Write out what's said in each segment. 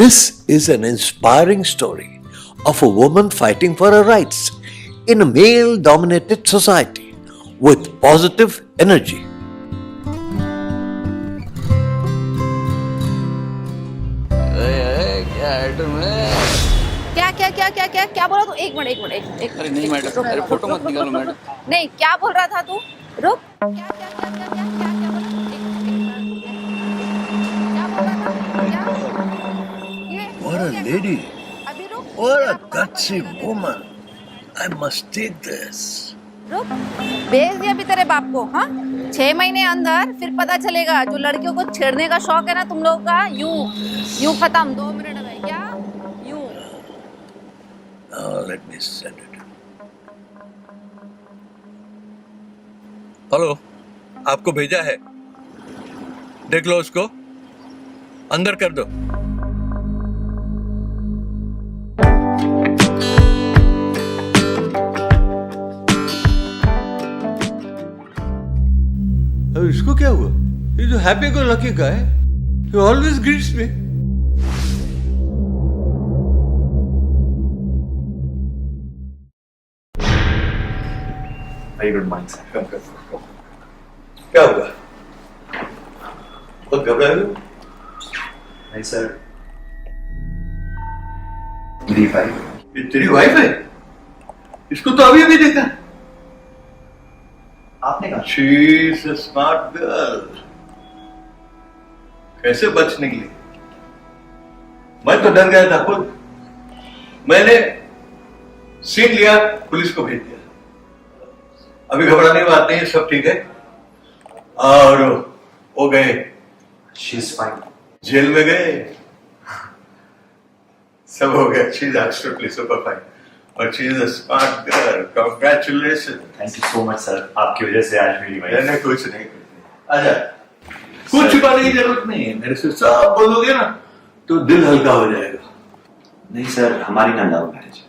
This is an inspiring story of a woman fighting for her rights in a male dominated society with positive energy. क्या क्या क्या क्या क्या क्या बोला तू? एक मिनट एक मिनट एक मिनट अरे नहीं मैडम, अरे फोटो मत निकालो मैडम। नहीं, क्या बोल रहा था तू? रुक। क्या क्या क्या क्या क्या क्या क्या बोला? क्या बोल रहा था? क्या? ये What हो a गया? lady! अभी रुक। What क्या a बोला? gutsy woman! I must take this. रुक। भेज दिया अभी तेरे बाप को, हाँ? 6 महीने अंदर फिर पता चलेगा। जो लड़कियों को छेड़ने का शौक है ना तुम लोगों का, यूं खत्म। 2 मिनट में क्या? यूं। Now let me send it. Hello, आपको भेजा है, देख लो उसको, अंदर कर दो। अब इसको क्या हुआ? ये जो हैप्पी गो लकी गाय है, he always greets me. Very good morning, sir. कम। क्या हुआ? बहुत घबराए हो? नहीं सर, मेरी वाइफ। ये तेरी वाइफ है? इसको तो अभी अभी देखा। आपने कहा? She is a smart girl. कैसे बच निकली? मैं तो डर गया था खुद। मैंने सीन लिया, पुलिस को भेज दिया। अभी घबराने की बात नहीं है, सब ठीक है। और वो गए, She is fine. जेल में गए, सब हो गया। She is absolutely super fine. But she is a smart girl. Congratulations. Thank you so much, sir. आपकी वजह से आज मेरी वाइफ। नहीं कुछ नहीं। आजा, कुछ छुपाने की जरूरत नहीं है। मेरे से सब बोलोगे ना तो दिल हल्का हो जाएगा। नहीं सर, हमारी ना लव मैरिज है।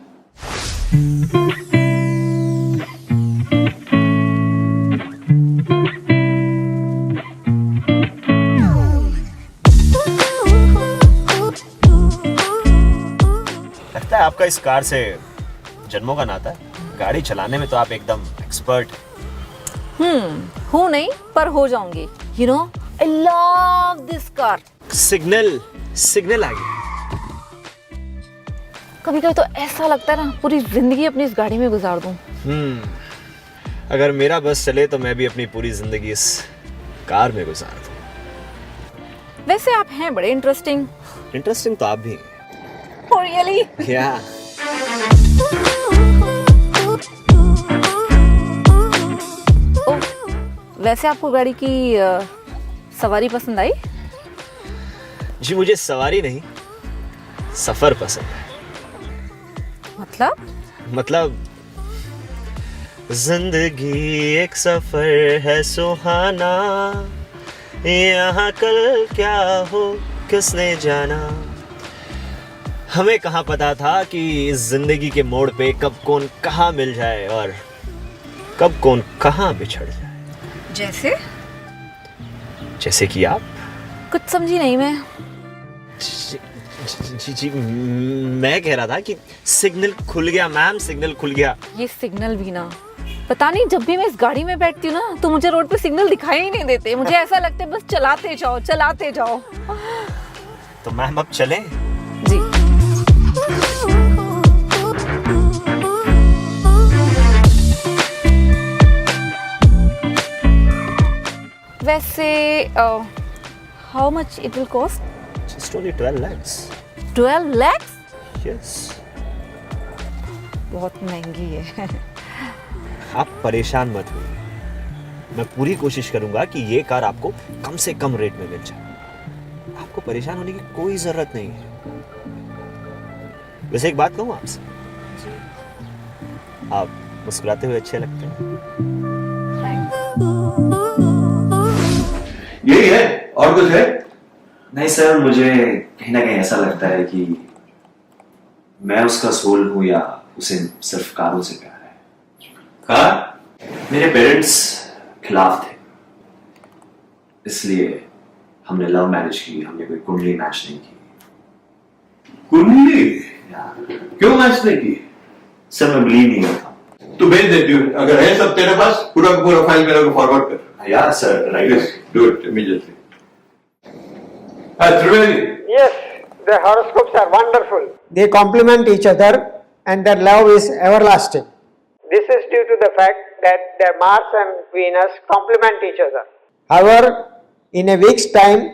लगता है आपका इस कार से जन्मों का नाता है। गाड़ी चलाने में तो आप एकदम एक्सपर्ट। हूँ नहीं पर हो जाऊंगी। You know I love this car. Signal आ गया। कभी कभी तो ऐसा लगता है ना पूरी जिंदगी अपनी इस गाड़ी में गुजार दूं। अगर मेरा बस चले तो मैं भी अपनी पूरी जिंदगी इस कार में गुजार दूं। वैसे आप हैं बड़े इंटरेस्टिंग। इंटरेस्टिंग तो आप भी हैं। Oh, really? Yeah. वैसे आपको गाड़ी की सवारी पसंद आई? जी मुझे सवारी नहीं, सफर पसंद है। मतलब जिंदगी एक सफर है सुहाना, यहाँ कल क्या हो किसने जाना। हमें कहाँ पता था कि इस जिंदगी के मोड़ पे कब कौन कहाँ मिल जाए और कब कौन कहाँ बिछड़ जाए। जैसे कि आप। कुछ समझी नहीं मैं। जी मैं कह रहा था कि सिग्नल खुल गया मैम, सिग्नल खुल गया। ये सिग्नल भी ना, पता नहीं जब भी मैं इस गाड़ी में बैठती हूँ ना तो मुझे रोड पे सिग्नल दिखाई ही नहीं देते। मुझे ऐसा लगता है बस चलाते जाओ चलाते जाओ। तो मैम अब चलें? जी। वैसे how much it will cost? Just only 12 lakhs. 12 lakhs? Yes. बहुत महंगी है। आप परेशान मत होइए, मैं पूरी कोशिश करूंगा कि ये कार आपको कम से कम रेट में मिल जाए। आपको परेशान होने की कोई जरूरत नहीं है। वैसे एक बात कहूँ आपसे, आप मुस्कुराते हुए अच्छे लगते हैं। यही है और कुछ है? नहीं सर, मुझे कहीं ना कहीं ऐसा लगता है कि मैं उसका सोल हूँ या उसे सिर्फ कारों से प्यार है। कार? मेरे पेरेंट्स खिलाफ थे, इसलिए हमने लव मैरिज की। हमने कोई कुंडली मैच नहीं की। कुंडली क्यों मैच नहीं की? सर मैं बिलीव नहीं करता। तू भेज दे ड्यूड, अगर है सब तेरे पास पूरा का पूरा फाइल मेरे को फॉरवर्ड कर। या sir right. Please do it immediately. Trivedi, Yes, the horoscopes are wonderful. They complement each other and their love is everlasting. This is due to the fact that the Mars and Venus complement each other. However, in a week's time,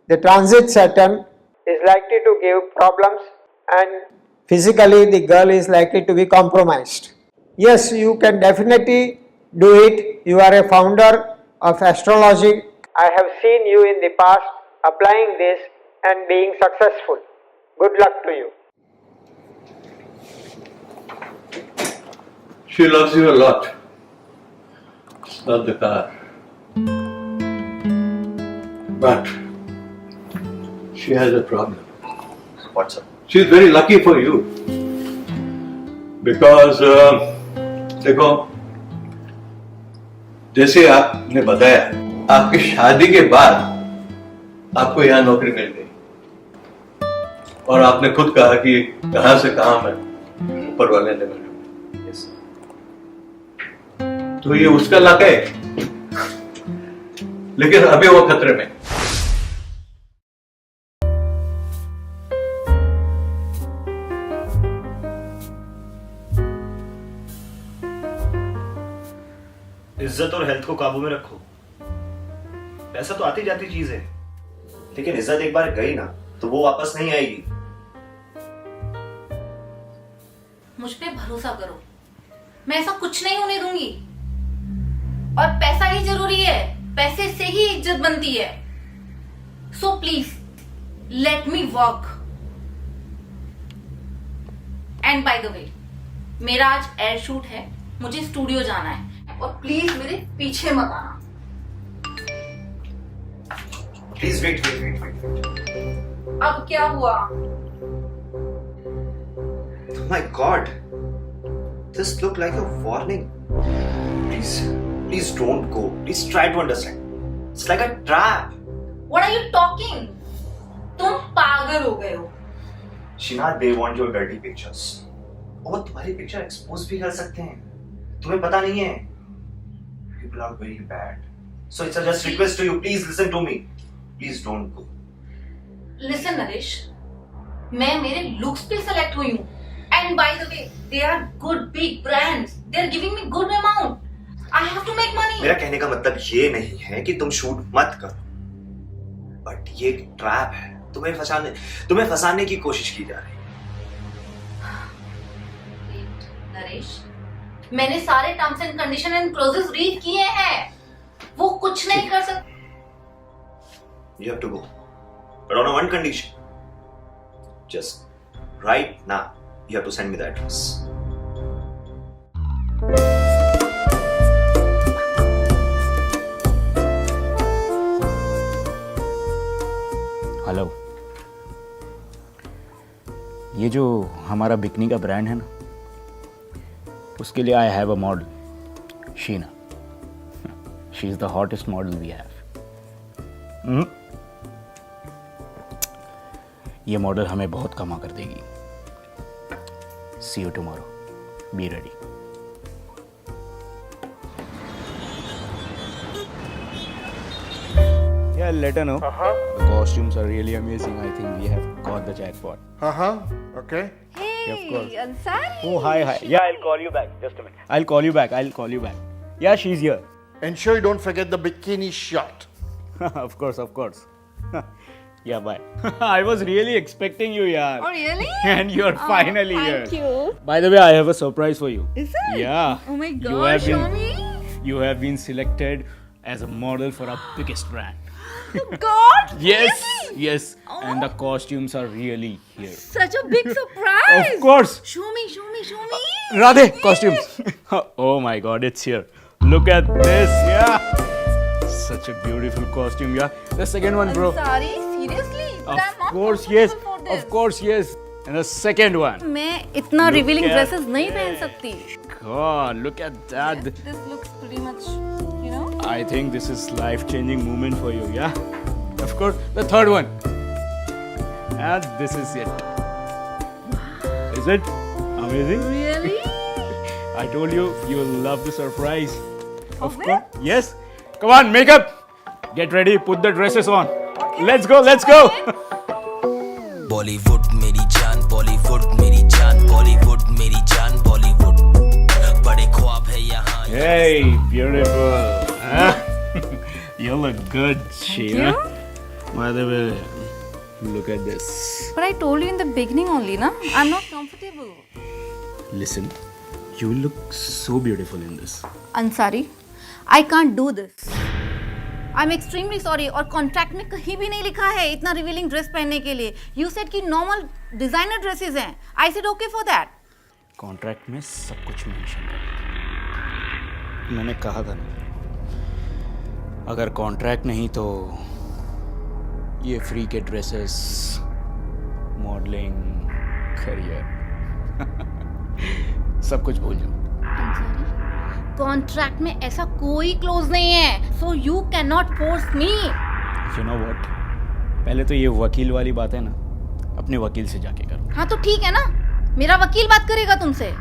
the transit Saturn, Is likely to give problems and physically the girl is likely to be compromised. Yes, you can definitely do it. You are a founder of astrology. I have seen you in the past applying this and being successful. Good luck to you. she loves you a lot. It's not the car. But she has a problem. What's up? She's very lucky for you. Because देखो, जैसे आपने बताया, आपकी शादी के बाद आपको यहाँ नौकरी मिल गई और आपने खुद कहा कि कहां से कहां मैं ऊपर वाले ने मिलूंगा। Yes. तो ये उसका लक है, लेकिन अभी वो खतरे में। इज्जत और हेल्थ को काबू में रखो। पैसा तो आती जाती चीज है, लेकिन इज्जत एक बार गई ना तो वो वापस नहीं आएगी। मुझ पे भरोसा करो, मैं ऐसा कुछ नहीं होने दूंगी। और पैसा ही जरूरी है, पैसे से ही इज्जत बनती है। So please let me work. And by the वे, मेरा आज एयर शूट है, मुझे स्टूडियो जाना है और प्लीज मेरे पीछे मत आना। Please wait. अब क्या हुआ? My God, this look like a warning. Please don't go. Please try to understand. It's like a trap. What are you talking? तुम पागल हो गए हो। Sheena, they want your dirty pictures. और तुम्हारी पिक्चर एक्सपोज भी कर सकते हैं, तुम्हें पता नहीं है। People are very bad. So it's a just request to you. Please listen to me. Please don't go. Listen Naresh, मैं मेरे लुक्स पे सेलेक्ट हुई हूँ। And by the way, they are good big brands, they are giving me good amount. I have to make money. मेरा कहने का मतलब ये नहीं है कि तुम शूट मत करो, बट ये एक ट्रैप है। तुम्हें फंसाने की कोशिश की जा रही है। नरेश, मैंने सारे terms and condition and clauses read किए हैं, वो कुछ नहीं कर सकते। You have to go, but on one condition. Just right now, you have to send me the address. Hello, ये जो हमारा बिकनी का ब्रांड है ना, उसके लिए I have a model, Sheena. She is the hottest model we have. ये model हमें बहुत कमा कर देगी। See you tomorrow, be ready. Yeah, I'll let her know. The costumes are really amazing. I think we have got the jackpot. Okay. Hey, of course. Ansari. Oh, hi. Yeah, I'll call you back. Just a minute. I'll call you back. Yeah, she's here. Ensure you don't forget the bikini shot. Of course. Yeah, bye. I was really expecting you, yaar. Oh, really? And you're finally here. Thank you. By the way, I have a surprise for you. Is it? Yeah. Oh my You god, have show been- me. You have been selected as a model for our biggest brand. God, Yes, really? yes. Oh. And the costumes are really here. Such a big surprise. Of course. Show me. Radhe, costumes. Oh my god, it's here. Look at this, yeah. Such a beautiful costume, yeah. The second one, bro. Ansari, seriously? But I'm Of not course, comfortable yes. for this. Of course, yes. And the second one. मैं इतना Look revealing at dresses नहीं पहन सकती। God, look at that. This looks pretty much, you know. I think this is life-changing moment for you, yeah. Of course, the third one. And this is it. Is it amazing? Really? I told you will love the surprise. Of course. Yes. Come on, makeup. Get ready. Put the dresses on. Let's go. Let's go. Bollywood मेरी जान, बॉलीवुड मेरी जान, बॉलीवुड मेरी जान, बॉलीवुड बड़े ख्वाब है यहाँ. Hey, beautiful. You look good, Sheena. By the way, look at this. But I told you in the beginning only, na? I'm not comfortable. Listen, you look so beautiful in this. Ansari, I can't do this. I'm extremely sorry. और contract में कहीं भी नहीं लिखा है इतना revealing dress पहनने के लिए. You said कि नॉर्मल डिजाइनर ड्रेसेस हैं. I said okay for that. Contract में सब कुछ मेंशन है. मैंने कहा था ना, अगर कॉन्ट्रैक्ट नहीं तो ये फ्री के ड्रेसेस, मॉडलिंग, करियर सब कुछ भूल जाओ. कॉन्ट्रैक्ट में ऐसा कोई क्लोज नहीं है. So you can not force me. You know what, पहले तो ये वकील वाली बात है ना, अपने वकील से जाके करो. हाँ तो ठीक है ना, मेरा वकील बात करेगा तुमसे.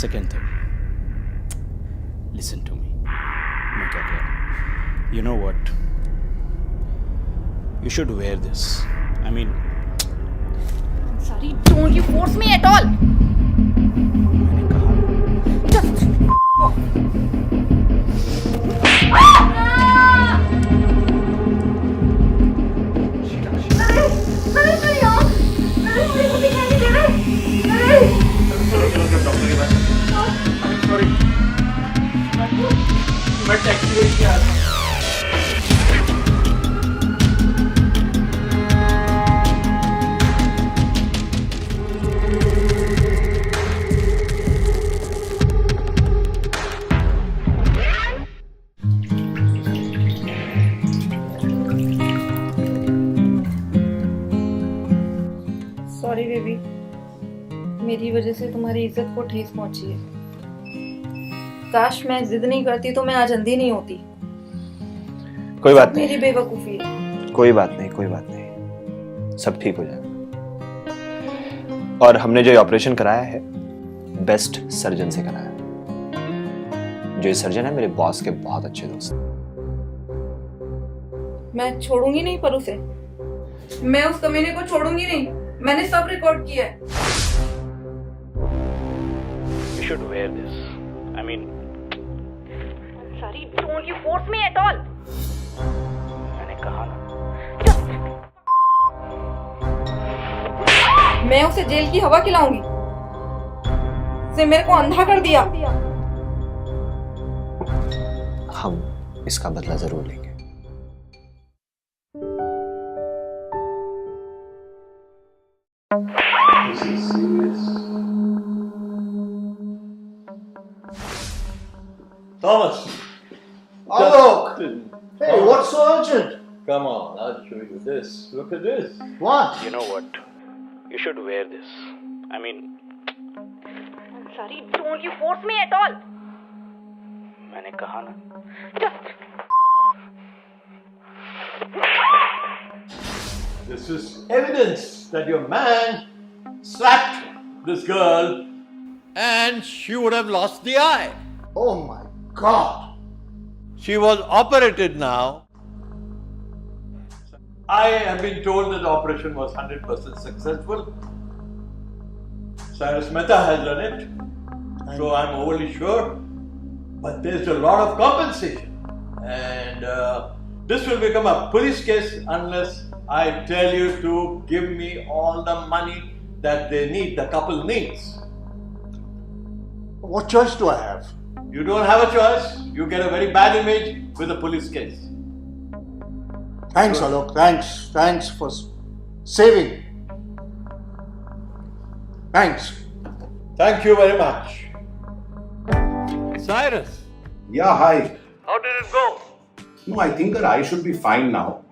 Second thing, listen to me. मैं क्या कह रहा हूँ, you know what, you should wear this. I mean, sorry, don't you force me at all. मैंने कहा सॉरी बेबी, मेरी वजह से तुम्हारी इज्जत को ठेस पहुंची है. काश मैं जिद नहीं करती तो मैं आज अंधी नहीं होती. कोई बात नहीं, मेरी बेवकूफी है. कोई बात नहीं, कोई बात नहीं, सब ठीक हो जाएगा. और हमने जो ऑपरेशन कराया है बेस्ट सर्जन से कराया है. जो सर्जन है मेरे बॉस के बहुत अच्छे दोस्त. मैं छोड़ूंगी नहीं पर उसे. मैं उस कमीने को छोड़ूंगी नहीं. मैंने सब रिकॉर्ड किया है. You should wear this. I mean, sorry, don't you force me at all. मैंने कहा ना. मैं उसे जेल की हवा खिलाऊंगी. उसने मेरे को अंधा कर दिया. हम इसका बदला जरूर लेंगे. Thomas. Alok! Hey, what's so urgent? Come on, I'll show you this. Look at this. What? You know what, you should wear this. I mean, sorry, don't you force me at all. मैंने कहा ना. This is evidence that your man slapped this girl and she would have lost the eye. Oh my God! She was operated now. I have been told that the operation was 100% successful. Cyrus Mehta has done it, so I'm overly sure. But there's a lot of compensation, and this will become a police case unless I tell you to give me all the money that they need, the couple needs. What choice do I have? You don't have a choice. You get a very bad image with a police case. Thanks, Alok. Thanks. Thanks for saving. Thanks. Thank you very much. Cyrus, Yeah, hi. how did it go? No, I think her eye should be fine now.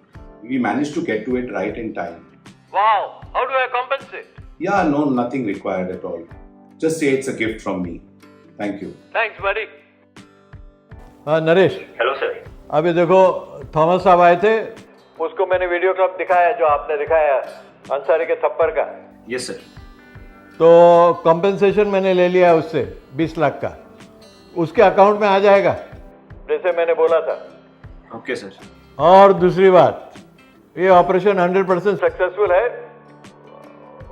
We managed to get to it right in time. Wow, how do I compensate? Yeah, no, nothing required at all. Just say it's a gift from me. Thank you. Thanks, buddy. Naresh, hello sir. अभी देखो Thomas साहब आए थे, उसको मैंने video clip दिखाया जो आपने दिखाया अंसारी के थप्पड़ का. Yes sir. तो कॉम्पेंसेशन मैंने ले लिया है उससे 20 लाख का, उसके अकाउंट में आ जाएगा जैसे मैंने बोला था। Okay sir. और दूसरी बात, ये ऑपरेशन 100% सक्सेसफुल है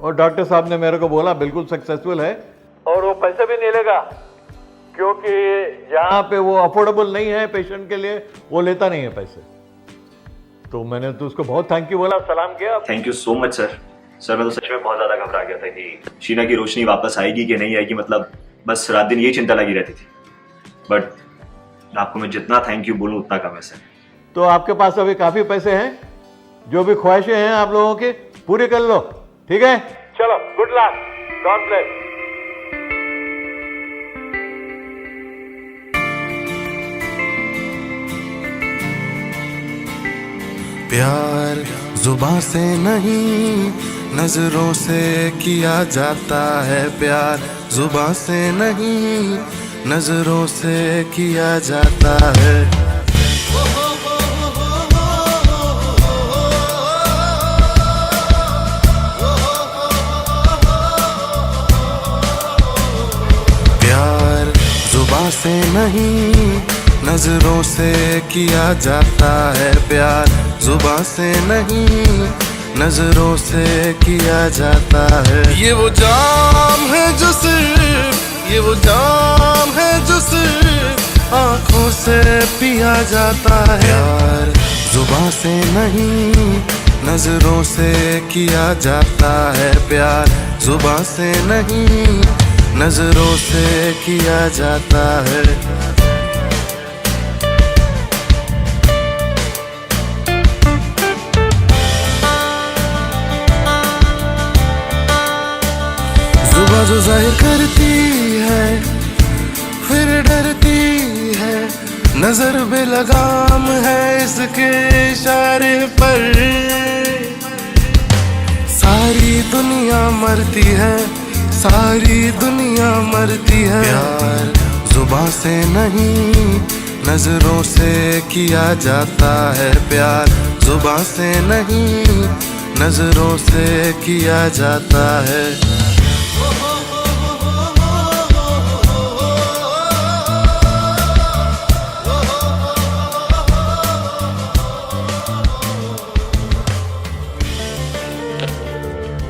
और डॉक्टर साहब ने मेरे को बोला बिल्कुल सक्सेसफुल है, और वो पैसे भी नहीं लेगा क्योंकि जहाँ पे वो अफोर्डेबल नहीं है पेशेंट के लिए वो लेता नहीं है पैसे। तो मैंने तो उसको बहुत थैंक यू बोला, सलाम किया। Thank you so much sir. Sir मैं तो सच में बहुत ज्यादा घबरा गया था कि शीना की रोशनी वापस आएगी कि नहीं आएगी, मतलब बस रात दिन ये चिंता लगी रहती थी। बट आपको मैं जितना थैंक यू बोलूँ उतना कम है सर। तो आपके पास अभी काफी पैसे हैं, जो भी ख्वाहिशें हैं आप लोगों की पूरी कर लो, ठीक है? चलो, गुड लक, गॉड ब्लेस। प्यार जुबां से नहीं नजरों से किया जाता है, प्यार जुबां से नहीं नजरों से किया जाता है। प्यार जुबां से नहीं नजरों से किया जाता है, प्यार जुबां से नहीं नजरों से किया जाता है। ये वो जाम है जो सिर्फ, ये वो जाम है जो सिर्फ आंखों से पिया जाता है। प्यार जुबां से नहीं नजरों से किया जाता है, प्यार जुबां से नहीं नजरों से किया जाता है। जो जाहिर करती है फिर डरती है, नजर बेलगाम है इसके इशारे पर। सारी दुनिया मरती है, सारी दुनिया मरती है। प्यार जुबां से नहीं नजरों से किया जाता है, प्यार जुबां से नहीं नजरों से किया जाता है।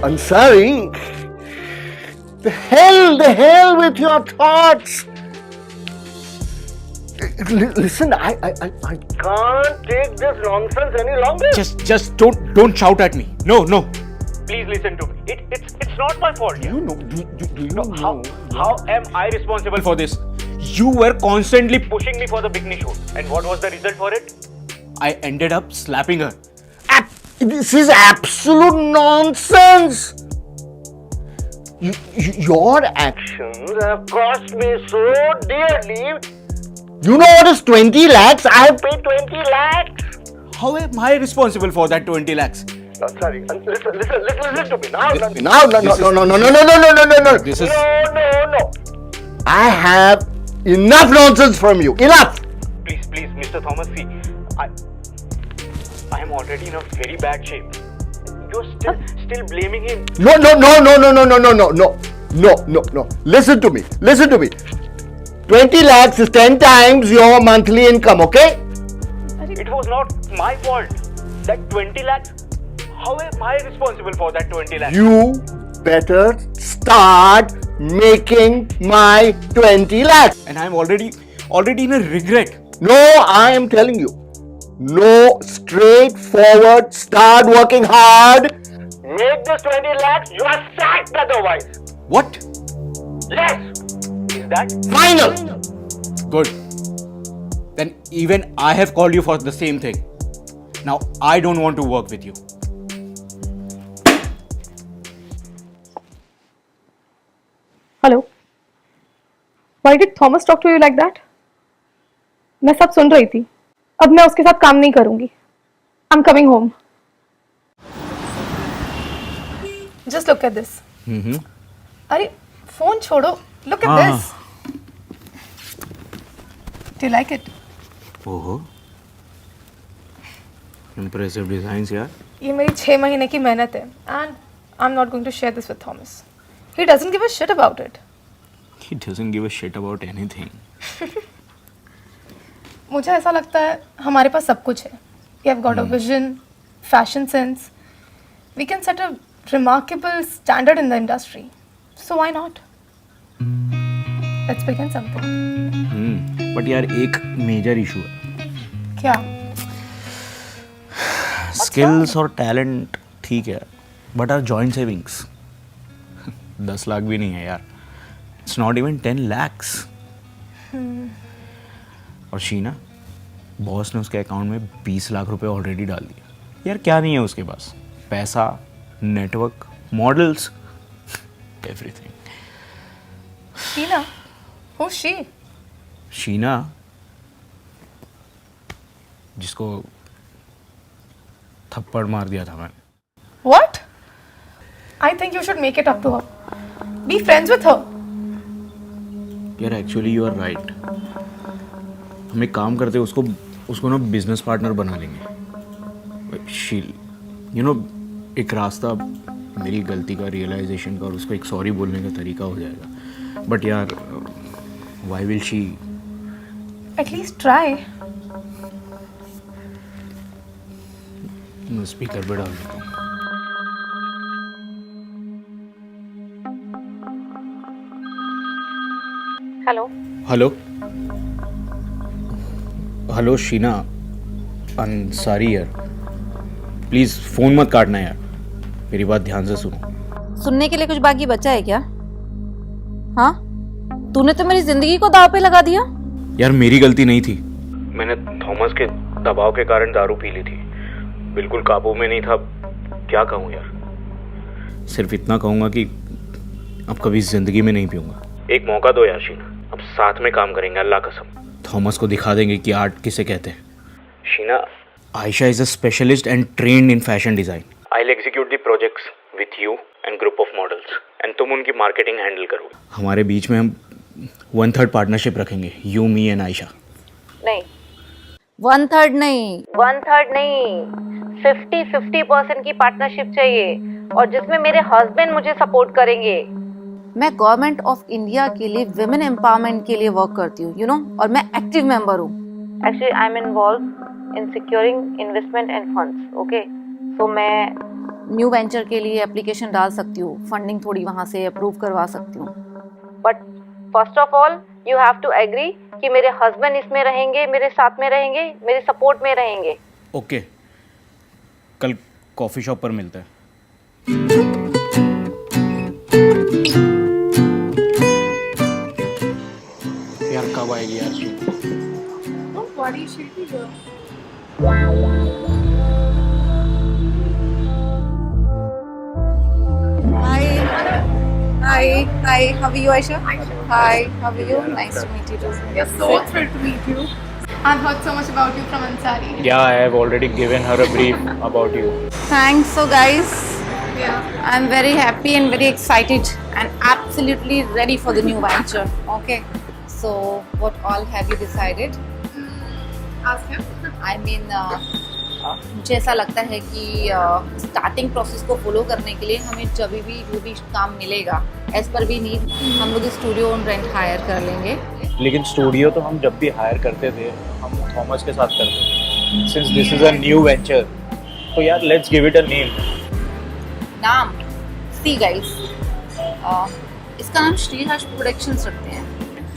Ansari, the hell with your thoughts. Listen, I can't take this nonsense any longer. Just don't shout at me. No. Please listen to me. It's not my fault. Do you know? Do you know? How am I responsible for this? You were constantly pushing me for the bikini shoot, and what was the result for it? I ended up slapping her. This is absolute nonsense. Your actions have cost me so dearly. You know what is 20 lakhs? I have paid 20 lakhs. How am I responsible for that 20 lakhs? Sorry, listen to me now. No. This is No. I have enough nonsense from you. Enough. Please, Mr. Thomas, see, I am already in a very bad shape. You're still blaming him. No. Listen to me. 20 lakhs is 10 times your monthly income, okay? It was not my fault. That 20 lakhs, how am I responsible for that 20 lakhs? You better start making my 20 lakhs. and I'm already in a regret. No, I am telling you. No, straightforward, start working hard. Make this 20 lakhs, you are sacked otherwise. What? Yes, Is that final. Good. Then even I have called you for the same thing. Now I don't want to work with you. Hello, Why did Thomas talk to you like that? मैं सब सुन रही थी। अब मैं उसके साथ काम नहीं करूंगी। I'm coming home. Just look at this. अरे फोन छोड़ो। Look at this. Do you like it? ओहो, impressive designs यार। ये मेरी 6 महीने की मेहनत है and I'm not going to share this with Thomas. He doesn't give a shit about it. He doesn't give a shit about anything. मुझे ऐसा लगता है हमारे पास सब कुछ है. We have got a vision, fashion sense. We can set a remarkable standard in the industry. So why not? Let's begin something. But यार एक मेजर इशू है. क्या? स्किल्स और टैलेंट ठीक है, but our joint savings 10 lakh भी नहीं है यार. It's not even 10 lakhs. और शीना, बॉस ने उसके अकाउंट में 20 लाख रुपए ऑलरेडी डाल दिए. यार क्या नहीं है उसके पास? पैसा, network, models, everything. Sheena, who's she? Sheena, जिसको थप्पड़ मार दिया था मैंने. What? I think you should make it up to her. Be friends with her. यार एक्चुअली यू आर राइट. हम एक काम करते हैं, उसको ना बिजनेस पार्टनर बना लेंगे. शील यू नो, एक रास्ता मेरी गलती का, रियलाइजेशन का, और उसको एक सॉरी बोलने का तरीका हो जाएगा. बट यार why will she? At least try. मैं स्पीकर पे डाल देता हूँ. Hello. Hello hello Sheena, Ansari यार, प्लीज़ फ़ोन मत काटना यार, मेरी बात ध्यान से सुनो. सुनने के लिए कुछ बाकी बचा है क्या? हाँ, तूने तो मेरी जिंदगी को दांव पे लगा दिया. यार मेरी गलती नहीं थी. मैंने थॉमस के दबाव के कारण दारू पी ली थी. बिल्कुल काबू में नहीं था. क्या कहूँ यार, सिर्फ इतना कहूँगा कि अब कभी जिंदगी में नहीं पीऊँगा. एक मौका दो यार शीना, अब साथ में काम करेंगे, अल्लाह कसम. थॉमस को दिखा देंगे कि आर्ट किसे कहते हैं. Sheena, Ayesha is a specialist and trained in fashion design. I will execute the projects with you and group of models, and तुम उनकी मार्केटिंग हैंडल करोगे. हमारे बीच में हम 1/3 पार्टनरशिप रखेंगे, यू, मी एंड आयशा. नहीं, 1/3 नहीं, 1/3 नहीं, 50-50% की पार्टनरशिप चाहिए, और जिसमें मेरे हस्बैंड मुझे सपोर्ट करेंगे. मैं गवर्नमेंट ऑफ इंडिया के लिए विमेन एम्पावरमेंट के लिए वर्क करती हूँ, यू नो, और मैं एक्टिव मेंबर हूँ. Actually I am involve in securing investment end funds. Okay, तो मैं न्यू वेंचर के लिए एप्लीकेशन डाल सकती हूँ, फंडिंग थोड़ी वहाँ से अप्रूव करवा सकती हूँ. But first of all you have to agree कि मेरे हस्बैंड इसमें रहेंगे, मेरे साथ में रहेंगे, मेरे सपोर्ट में रहेंगे. ओके, कल कॉफ़ी शॉप पर मिलते हैं. यार कब आएगी यार she? Hi, how are you, Aisha? Hi, how are you? Nice to meet you too. We are so thrilled to meet you. I've heard so much about you from Ansari. Yeah, I have already given her a brief about you. Thanks. So guys, Yeah. I'm very happy and very excited and absolutely ready for the new venture. Okay. So what all have you decided? Ask him. I mean, मुझे ऐसा लगता है कि starting process को follow करने के लिए हमें जब भी जो भी काम मिलेगा, एज पर भी नीड, हम लोग स्टूडियो ऑन रेंट हायर कर लेंगे. लेकिन स्टूडियो तो हम जब भी हायर करते थे, हम थॉमस के साथ करते थे. Since this is a new venture, तो यार let's give it a name. नाम सी गाइस, इसका नाम श्रीहर्ष प्रोडक्शंस रखते हैं.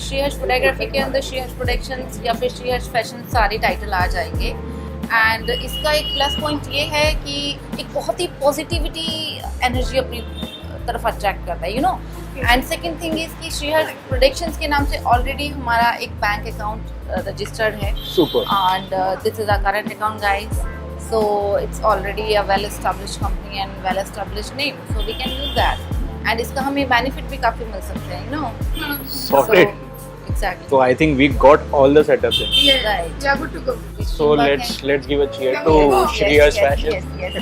श्रीहर्ष फोटोग्राफी के अंदर श्रीहर्ष प्रोडक्शंस या फिर श्रीहर्ष फैशन सारे टाइटल आ जाएंगे. एंड इसका एक प्लस पॉइंट ये है कि एक बहुत ही पॉजिटिविटी एनर्जी अपनी तरफ अट्रैक्ट करता है, you know. And second thing is कि श्रीहर्ष प्रोडक्शंस के नाम से ऑलरेडी हमारा एक बैंक अकाउंट रजिस्टर्ड है. Super. And this is our current account guys. So it's already a well-established company and well-established name, so we can use that. And इसका हमें benefit भी काफी मिल सकते हैं, you know. Sorted. Exactly. So I think we got all the setups in. Yeah. Right. Yeah, good to go. So let's give a cheer Can to we go? Shreya's Fashion. Yes.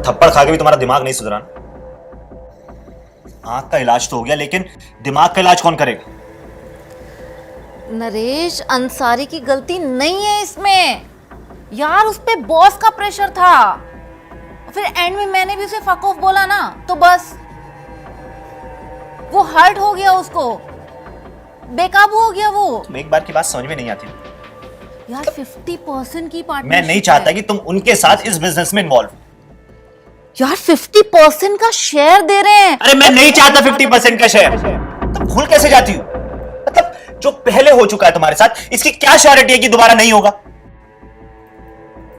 थप्पड़ खा के भी तुम्हारा दिमाग नहीं सुधरा. आंख का इलाज तो हो गया, लेकिन दिमाग का इलाज कौन करेगा? नरेश, अंसारी की गलती नहीं है इसमें यार, उस पे बॉस का प्रेशर था। फिर एंड में मैंने भी उसे फक ऑफ बोला ना, तो बस वो हर्ट हो गया, उसको बेकाबू हो गया वो। तुम एक बार की बात समझ में नहीं आती यार 50% की पार्टनरशिप मैं नहीं चाहता कि तुम उनके साथ इस बिजनेस में इन्वॉल्व। यार 50% का शेयर दे रहे हैं। अरे मैं नहीं चाहता 50% का शेयर। तुम भूल कैसे जाती हो? मतलब जो पहले हो चुका है तुम्हारे साथ, इसकी क्या श्योरिटी है कि दोबारा नहीं होगा?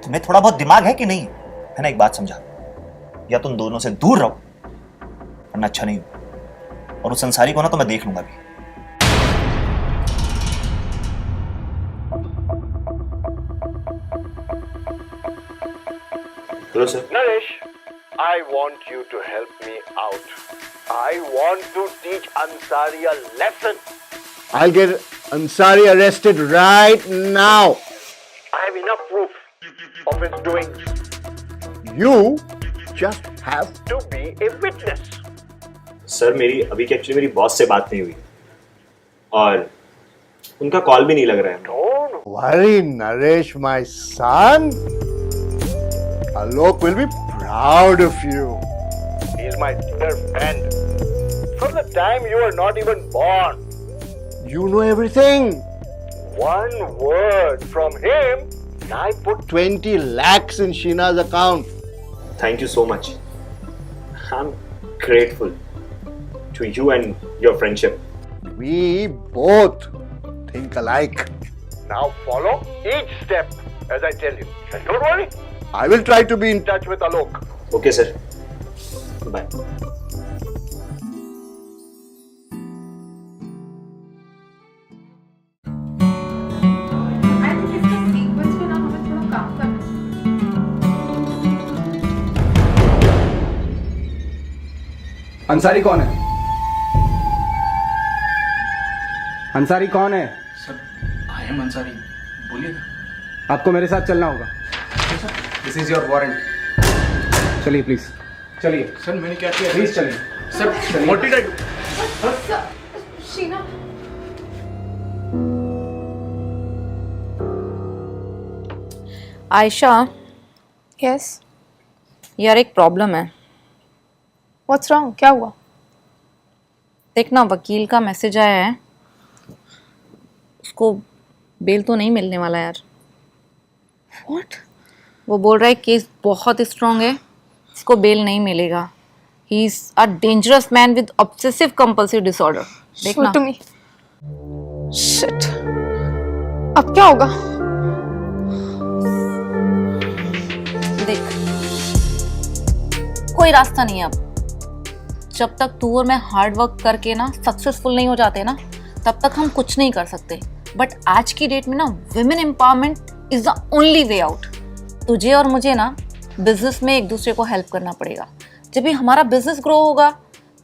तुम्हें थोड़ा बहुत दिमाग है कि नहीं है ना? एक बात समझा, या तुम दोनों से दूर रहो वरना अच्छा नहीं हो। और उस संसारी को ना तो मैं देख लूंगा भी। Hello sir. Naresh, I want you to help me out. I want to teach Ansari a lesson. I'll get Ansari arrested right now. I have enough proof of his doing. You just have To be a witness. Sir मेरी अभी की actually मेरी boss से बात नहीं हुई और उनका कॉल भी नहीं लग रहा है। Don't worry, Naresh, my son. Alok will be proud of you. He is my dear friend. From the time you were not even born. You know everything. One word from him, and I put 20 lakhs in Sheena's account. Thank you so much. I'm grateful to you and your friendship. We both think alike. now follow each step as I tell you. And don't worry, I will try to be in touch with Alok. Okay, sir. Bye. Ansari कौन है? अंसारी कौन है? Sir, I am Ansari, बोलिए ना। आपको मेरे साथ चलना होगा। This is your warrant. चलिए प्लीज, चलिए। सर मैंने क्या किया? प्लीज चलिए। Sir what did I do? Sheena, Ayesha, yes, यार एक प्रॉब्लम है। What's wrong? क्या हुआ? देखना, वकील का मैसेज आया है, उसको बेल तो नहीं मिलने वाला यार। व्हाट? वो बोल रहा है केस बहुत स्ट्रांग है, इसको बेल नहीं मिलेगा। He is a dangerous man with obsessive compulsive disorder. देखना। Show to me. Shit. अब क्या होगा? देख, कोई रास्ता नहीं है अब। जब तक तू और मैं हार्ड वर्क करके ना सक्सेसफुल नहीं हो जाते ना, तब तक हम कुछ नहीं कर सकते। बट आज की डेट में ना women empowerment is the only way out. तुझे और मुझे ना बिजनेस में एक दूसरे को हेल्प करना पड़ेगा। जब भी हमारा बिजनेस ग्रो होगा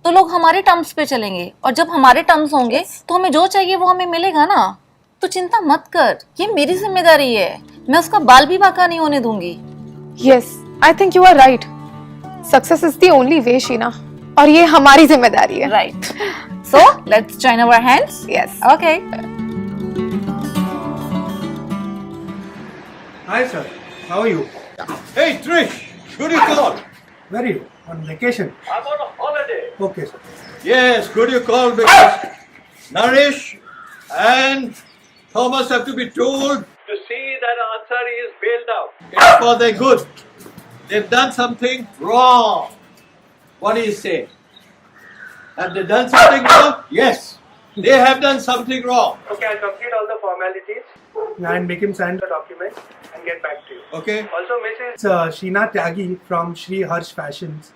तो लोग हमारे टर्म्स पे चलेंगे, और जब हमारे टर्म्स होंगे तो हमें जो चाहिए वो हमें मिलेगा ना। तो चिंता मत कर, ये मेरी जिम्मेदारी है, मैं उसका बाल भी बाका नहीं होने दूंगी। Yes, I think you are right. Success is the only way, Sheena, और ये हमारी जिम्मेदारी है। Right. So let's join our hands. Yes. Okay. Hi sir, how are you? Hey Trish, good you call. Where are you? On vacation? I'm on a holiday. Okay sir. Yes, good you call, because Naresh and Thomas have to be told To see that Ansari is bailed out. it's for their good. They've done something wrong. What do you say? Have they done something wrong? Yes, they have done something wrong. Okay, I'll complete all the formalities And make him sign. the document and get back to you. Okay. Also, Mrs. It's Sheena Tyagi from Shri Harsh Fashions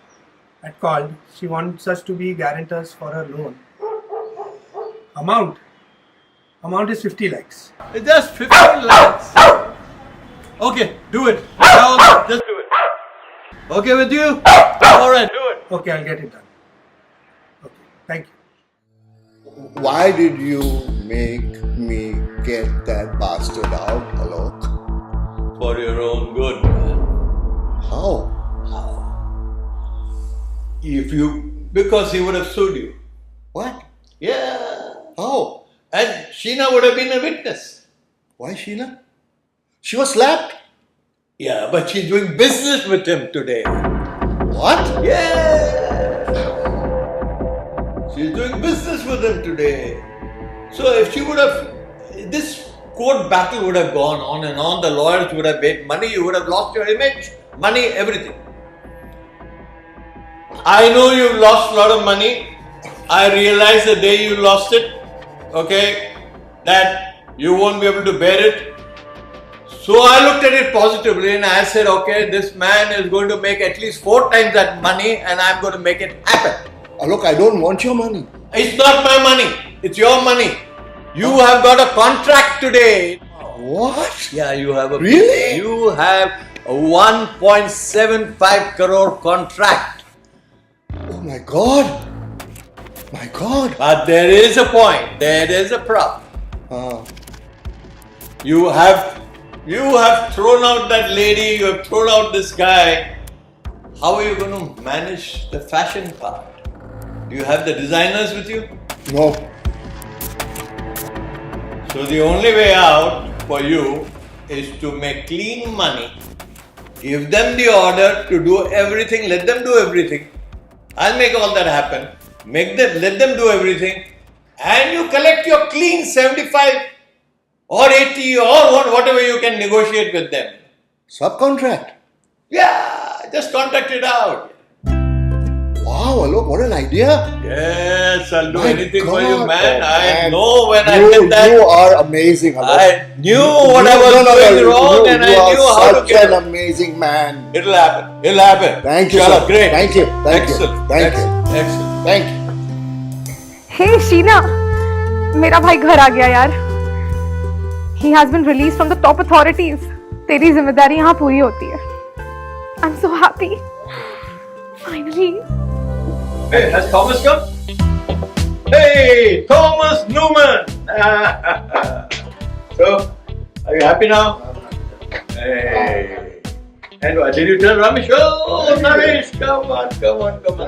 had called. She wants us to be guarantors for her loan. Amount is 50 lakhs. It's just 15 lakhs. Okay, do it. Now, just do it. Okay with you? All right, do it. Okay, I'll get it done. Okay, thank you. Why did you make me get that bastard out, Alok? For your own good, man. How? Because he would have sued you. What? Yeah. How? And Sheena would have been a witness. Why Sheena? She was slapped. Yeah, but she's doing business with him today. What? Yeah. She's doing business with him today. So if she would have, this court battle would have gone on and on. The lawyers would have made money. You would have lost your image, money, everything. I know you've lost a lot of money. I realize the day you lost it, okay, that you won't be able to bear it. So I looked at it positively and I said, okay, this man is going to make at least 4 times that money and I'm going to make it happen. Look, I don't want your money. It's not my money. It's your money. You have got a contract today. What? Yeah, you have a... Really? You have a 1.75 crore contract. Oh my God. My God. But there is a point. There is a problem. You have thrown out that lady. You have thrown out this guy. How are you going to manage the fashion part? Do you have the designers with you? No. So the only way out for you is to make clean money, give them the order to do everything, let them do everything. I'll make all that happen. Let them do everything, and you collect your clean 75 or 80 or whatever you can negotiate with them. Subcontract? Yeah, just contract it out. Wow, Alok, what an idea. Yes, I'll do My anything for you, God, man. oh, I man. know when I did that. You are amazing, Alok. I knew what I was doing wrong and I knew how to You are get such an amazing man. It'll happen. It'll happen. Thank you, Chala, sir. great. Thank you. Thank you. Excellent. Thank you. Excellent. Thank you. Hey Sheena, मेरा भाई घर आ गया यार. He has been released from the top authorities. तेरी जिम्मेदारी यहाँ पूरी होती है. I'm so happy. Finally. Hey, has Thomas come? Hey, Thomas Newman. So, are you happy now? Hey. And what did you tell Ramesh? Oh, Ramesh, come on.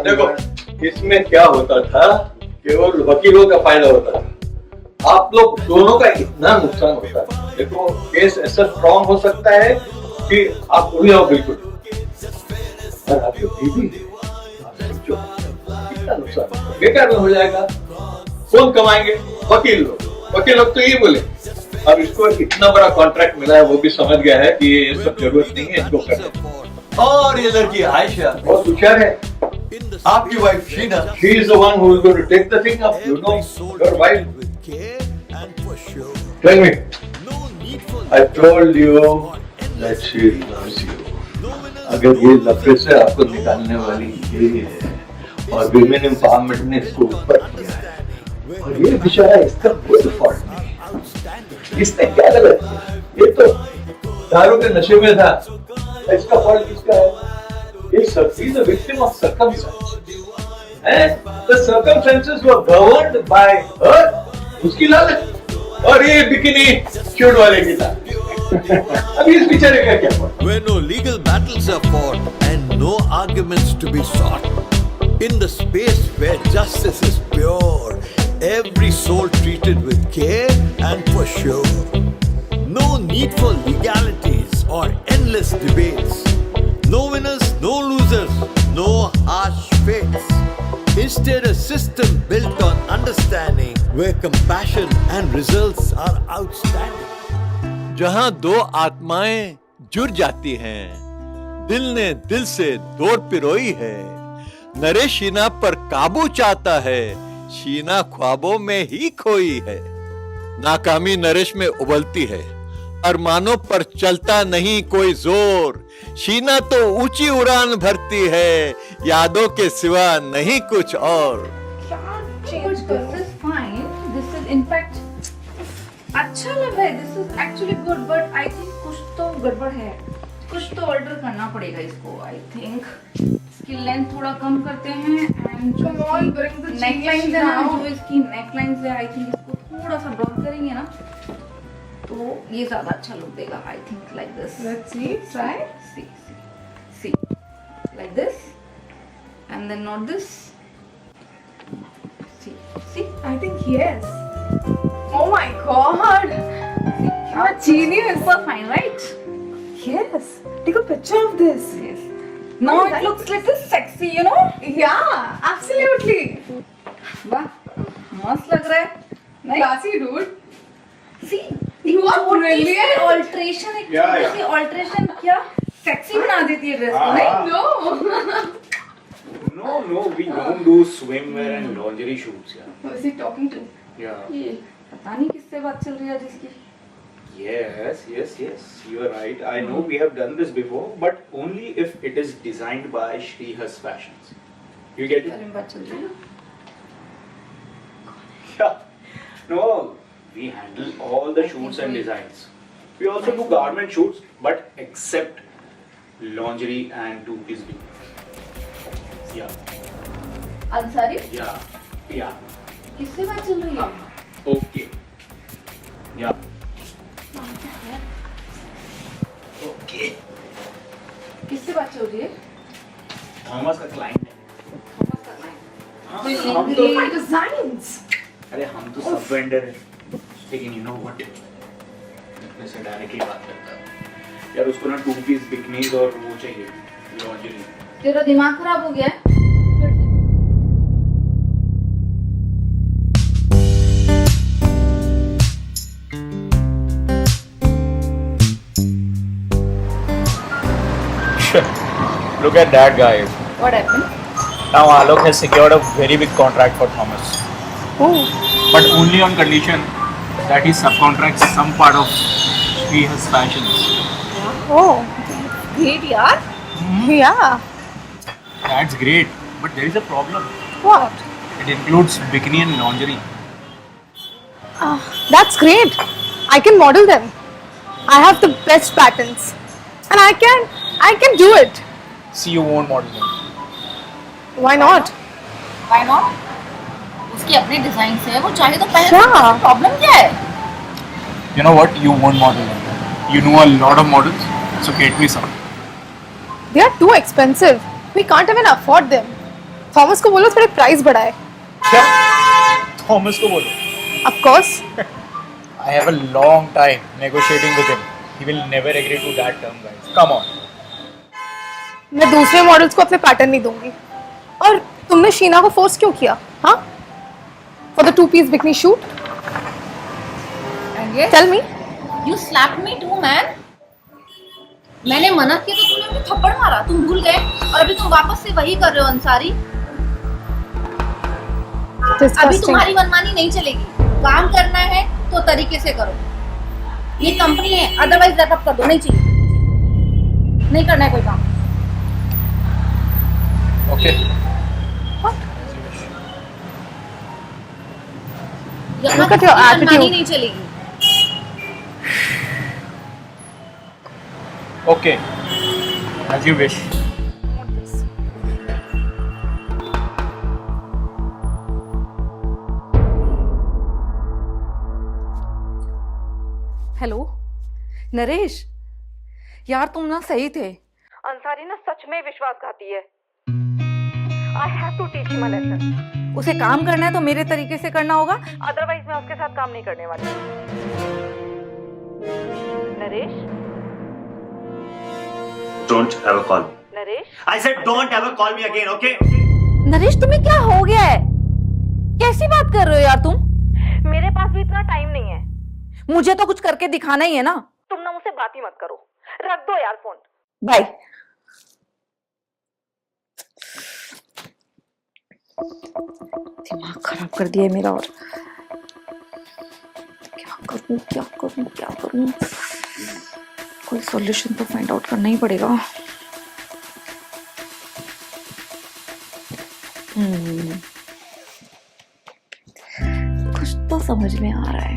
देखो, इसमें क्या होता था? केवल वकीलों का फायदा होता था. आप लोग दोनों का इतना नुकसान होता है. देखो, केस ऐसा स्ट्रॉन्ग हो सकता है कि आप उड़ जाओ बिल्कुल. और आपकी बीवी, कितना नुकसान बेकार में हो जाएगा. कौन कमाएंगे? वकील लोग तो ये बोले. अब इसको इतना बड़ा कॉन्ट्रैक्ट मिला है, वो भी समझ गया है कि ये सब जरूरत नहीं है इसको करने. और ये लड़की आयशा बहुत होशियार है. आपकी wife Sheena, she is the one who is going to take the thing up. You know your wife. Tell me. I told you that she loves you. अगर ये लफड़े से आपको निकालने वाली ये है और विमेन एम्पावरमेंट ने इसको ऊपर किया है और ये बेचारा इसका कोई फॉल्ट नहीं. इसने क्या गलत किया? ये तो दारू के नशे में था. इसका फॉल्ट किसका है? ये सब is a victim of circumstances. And the circumstances were governed by her. उसकी लालच और ये बिकिनी शूट वाले की था. अभी इस बेचारे का क्या fault? Where no legal battles are fought and no arguments to be sought. In the space where justice is pure, every soul treated with care and for sure. No need for legalities or endless debates. No winners, no losers, no harsh fates. Instead, a system built on understanding where compassion and results are outstanding. जहां दो आत्माएं जुड़ जाती हैं, दिल ने दिल से दौड़ पिरोई है. नरेश शीना पर काबू चाहता है, शीना ख्वाबों में ही खोई है. नाकामी नरेश में उबलती है, अरमानों पर चलता नहीं कोई जोर. शीना तो ऊंची उड़ान भरती है, यादों के सिवा नहीं कुछ और. This is fine. This is in fact अच्छा लग रहा है. This is actually good, but I think कुछ तो गड़बड़ है. कुछ तो ऑल्टर करना पड़ेगा इसको. I think इसकी लेंथ थोड़ा कम करते हैं and जो नेकलाइन है ना, जो इसकी नेकलाइन है, I think इसको थोड़ा सा ब्रॉड करेंगे ना, तो ये ज्यादा अच्छा लुक देगा. I think like this. Let's see. Try. See. Like this, and then not this. See. I think yes. Oh my god! What genius! Super fine, right? Yes. Take a picture of this. Yes. Now it looks little sexy, you know? Yeah, absolutely. वाह, मस्त लग रहा है. Nice. Classy, dude. See, You are brilliant. Alteration, एक Yeah, छोटी सी alteration क्या sexy बना देती है dress को, नहीं? No. No, we don't do swimwear and lingerie shoots, yeah. Who is he talking to? Yeah. ये पता नहीं किससे बात चल रही है जिसकी. Yes, you are right. I know we have done this before, but only if it is designed by Shrihas Fashions. You get बारे it? में बात चल रही है. Yeah. No, we handle all the shoots and designs. We also do garment shoots, but except lingerie and two-piece bikinis. Yeah. Ansari, Yeah. किससे बात चल रही है? Okay. Yeah. Okay. किससे बात चल रही है? थॉमस का क्लाइंट है. कोई हम link तो नहीं है? Designs. अरे हम तो सब वेंडर हैं, लेकिन यू नो व्हाट, मैं से डायरेक्टली बात करता है यार. उसको ना टू पीस बिकनीज और वो चाहिए लॉन्जरी. तेरा दिमाग खराब हो गया है? Look at that, guys. What happened? Now Alok has secured a very big contract for Thomas. Oh. But only on condition that he subcontracts some part of Shrihas Fashions. Oh. Great यार. Yeah. That's great, but there is a problem. What? It includes bikini and lingerie. That's great. I can model them. I have the best patterns, and I can do it. See, you won't model them. Why not? Why not? उसके अपने design है, वो चाहे तो पहले. Yeah. Problem क्या है? You know what? You won't model them. You know a lot of models, so get me some. They are too expensive. We can't even afford them. Thomas को बोलो थोड़े प्राइस बढ़ाए. क्या? Thomas को बोलो. Of course. I have a long time negotiating with him. He will never agree to that term, guys. Come on. मैं दूसरे models को अपने पैटर्न नहीं दूंगी. और तुमने शीना को फोर्स क्यों किया? हाँ? For the two-piece bikini shoot? And yes, Tell me. you slapped me too, man. मैंने मना किया तो तुमने मुझे थप्पड़ मारा. तुम भूल गए और अभी तुम वापस से वही कर रहे हो अंसारी. अभी तुम्हारी मनमानी नहीं चलेगी. काम करना है तो तरीके से करो. ये कंपनी है, अदरवाइज रैप अप कर दो. नहीं चाहिए. नहीं करना है कोई काम. Okay. यहाँ Look at your मनमानी attitude. नहीं चलेगी. Okay. As you wish. Hello Naresh, यार तुम ना सही थे. अंसारी ना सच में विश्वासघाती है. I have to teach him a lesson. उसे काम करना है तो मेरे तरीके से करना होगा. Otherwise मैं उसके साथ काम नहीं करने वाली. Naresh. Don't ever call me. Naresh. I said don't ever call me again, okay? Naresh तुम्हें क्या हो गया है? कैसी बात कर रहे हो यार तुम? मेरे पास भी इतना टाइम नहीं है. मुझे तो कुछ करके दिखाना ही है ना. तुम ना मुझसे बात ही मत करो. रख दो यार फोन. बाय. दिमाग खराब कर दिया है मेरा. और क्या करूं कोई सॉल्यूशन तो फाइंड आउट करना ही पड़ेगा. कुछ तो समझ में आ रहा है.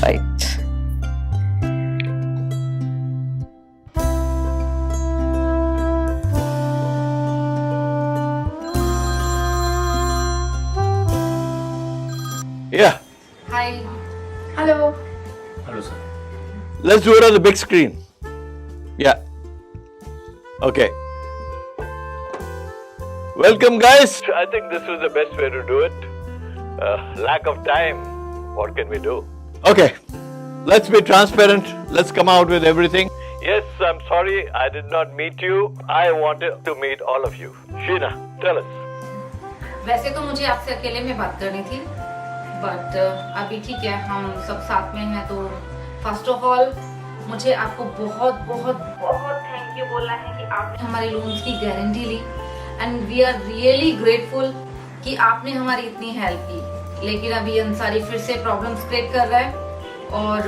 Right. Yeah, Hi. Hello. Hello, sir. let's do it on the big screen. Yeah. Okay. Welcome, guys. I think this was the best way to do it. lack of time. What can we do? Okay, let's be transparent. Let's come out with everything. Yes, I'm sorry I did not meet you. I wanted to meet all of you. Sheena, tell us. वैसे तो मुझे आपसे अकेले में बात करनी थी, but अभी ठीक है, हम सब साथ में हैं, तो फर्स्ट ऑफ ऑल मुझे आपको बहुत बहुत बहुत थैंक यू बोलना है कि आपने हमारे लोन्स की गारंटी ली, and we are really grateful कि आपने हमारी इतनी हेल्प की। लेकिन अभी अंसारी फिर से प्रॉब्लम्स क्रिएट कर रहा है और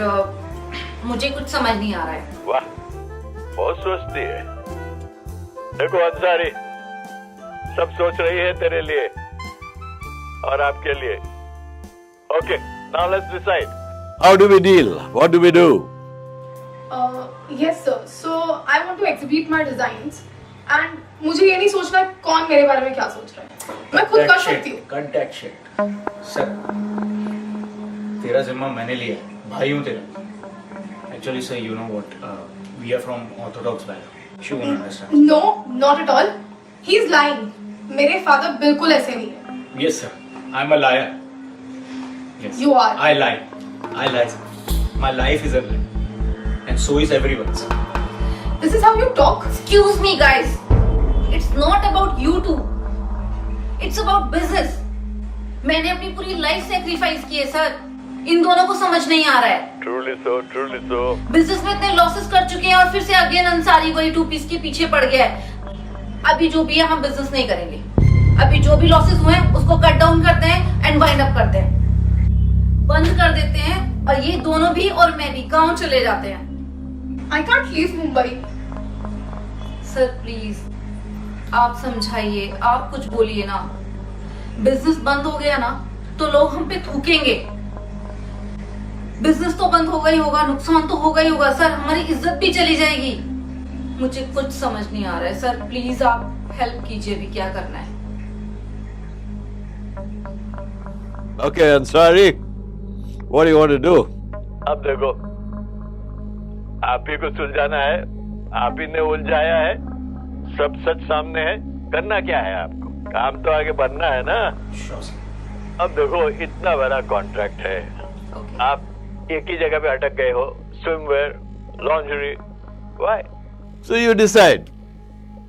मुझे कुछ समझ नहीं आ रहा है। वाह, बहुत सोचती है। देखो अंसारी, सब सोच रही है तेरे लिए और आपके लिए। Okay, now let's decide. How do we deal? What do we do? Yes sir. So I want to exhibit my designs and मुझे ये नहीं सोचना कौन मेरे बारे में क्या सोच रहा है, मैं खुद कर सकती हूँ। Cut that shit. सर, तेरा जिम्मा मैंने लिया, भाई हूँ तेरा। Actually sir, you know what? We are from orthodox background. She won't understand. No, not at all. He's lying. मेरे फादर बिल्कुल ऐसे नहीं है। Yes sir, I'm a liar. Yes. You are. I lie. I lie. My life is a lie. And so is everyone's. This is how you talk? Excuse me guys, it's not about you two, it's about business. मैंने अपनी पूरी life sacrifice की है sir, इन दोनों को समझ नहीं आ रहा है। Truly so, truly so. Business में इतने लॉसेस कर चुके हैं और फिर से अगेन अंसारी वही टू पीस के पीछे पड़ गया है। अभी जो भी है हम बिजनेस नहीं करेंगे, अभी जो भी लॉसेस हुए हैं उसको कट डाउन करते हैं एंड वाइंड अप करते हैं, बंद कर देते हैं, और ये दोनों भी और मैं भी गांव चले जाते हैं। I can't leave Mumbai. Sir please आप समझाइए, आप कुछ बोलिए ना। बिजनेस बंद हो गया ना तो लोग हम पे थूकेंगे। बिजनेस तो बंद होगा ही होगा, नुकसान तो होगा ही होगा सर, हमारी इज्जत भी चली जाएगी। मुझे कुछ समझ नहीं आ रहा है सर, प्लीज आप हेल्प कीजिए, भी क्या करना है। Okay, Ansari, what do you want to do? अब देखो, आप ही को सुलझाना है, आप ही ने उलझाया है, सब सच सामने है, करना क्या है आपको? काम तो आगे बढ़ना है ना। अब देखो, इतना बड़ा कॉन्ट्रैक्ट है, आप एक ही जगह पे अटक गए हो, swimwear, lingerie, why? So you decide,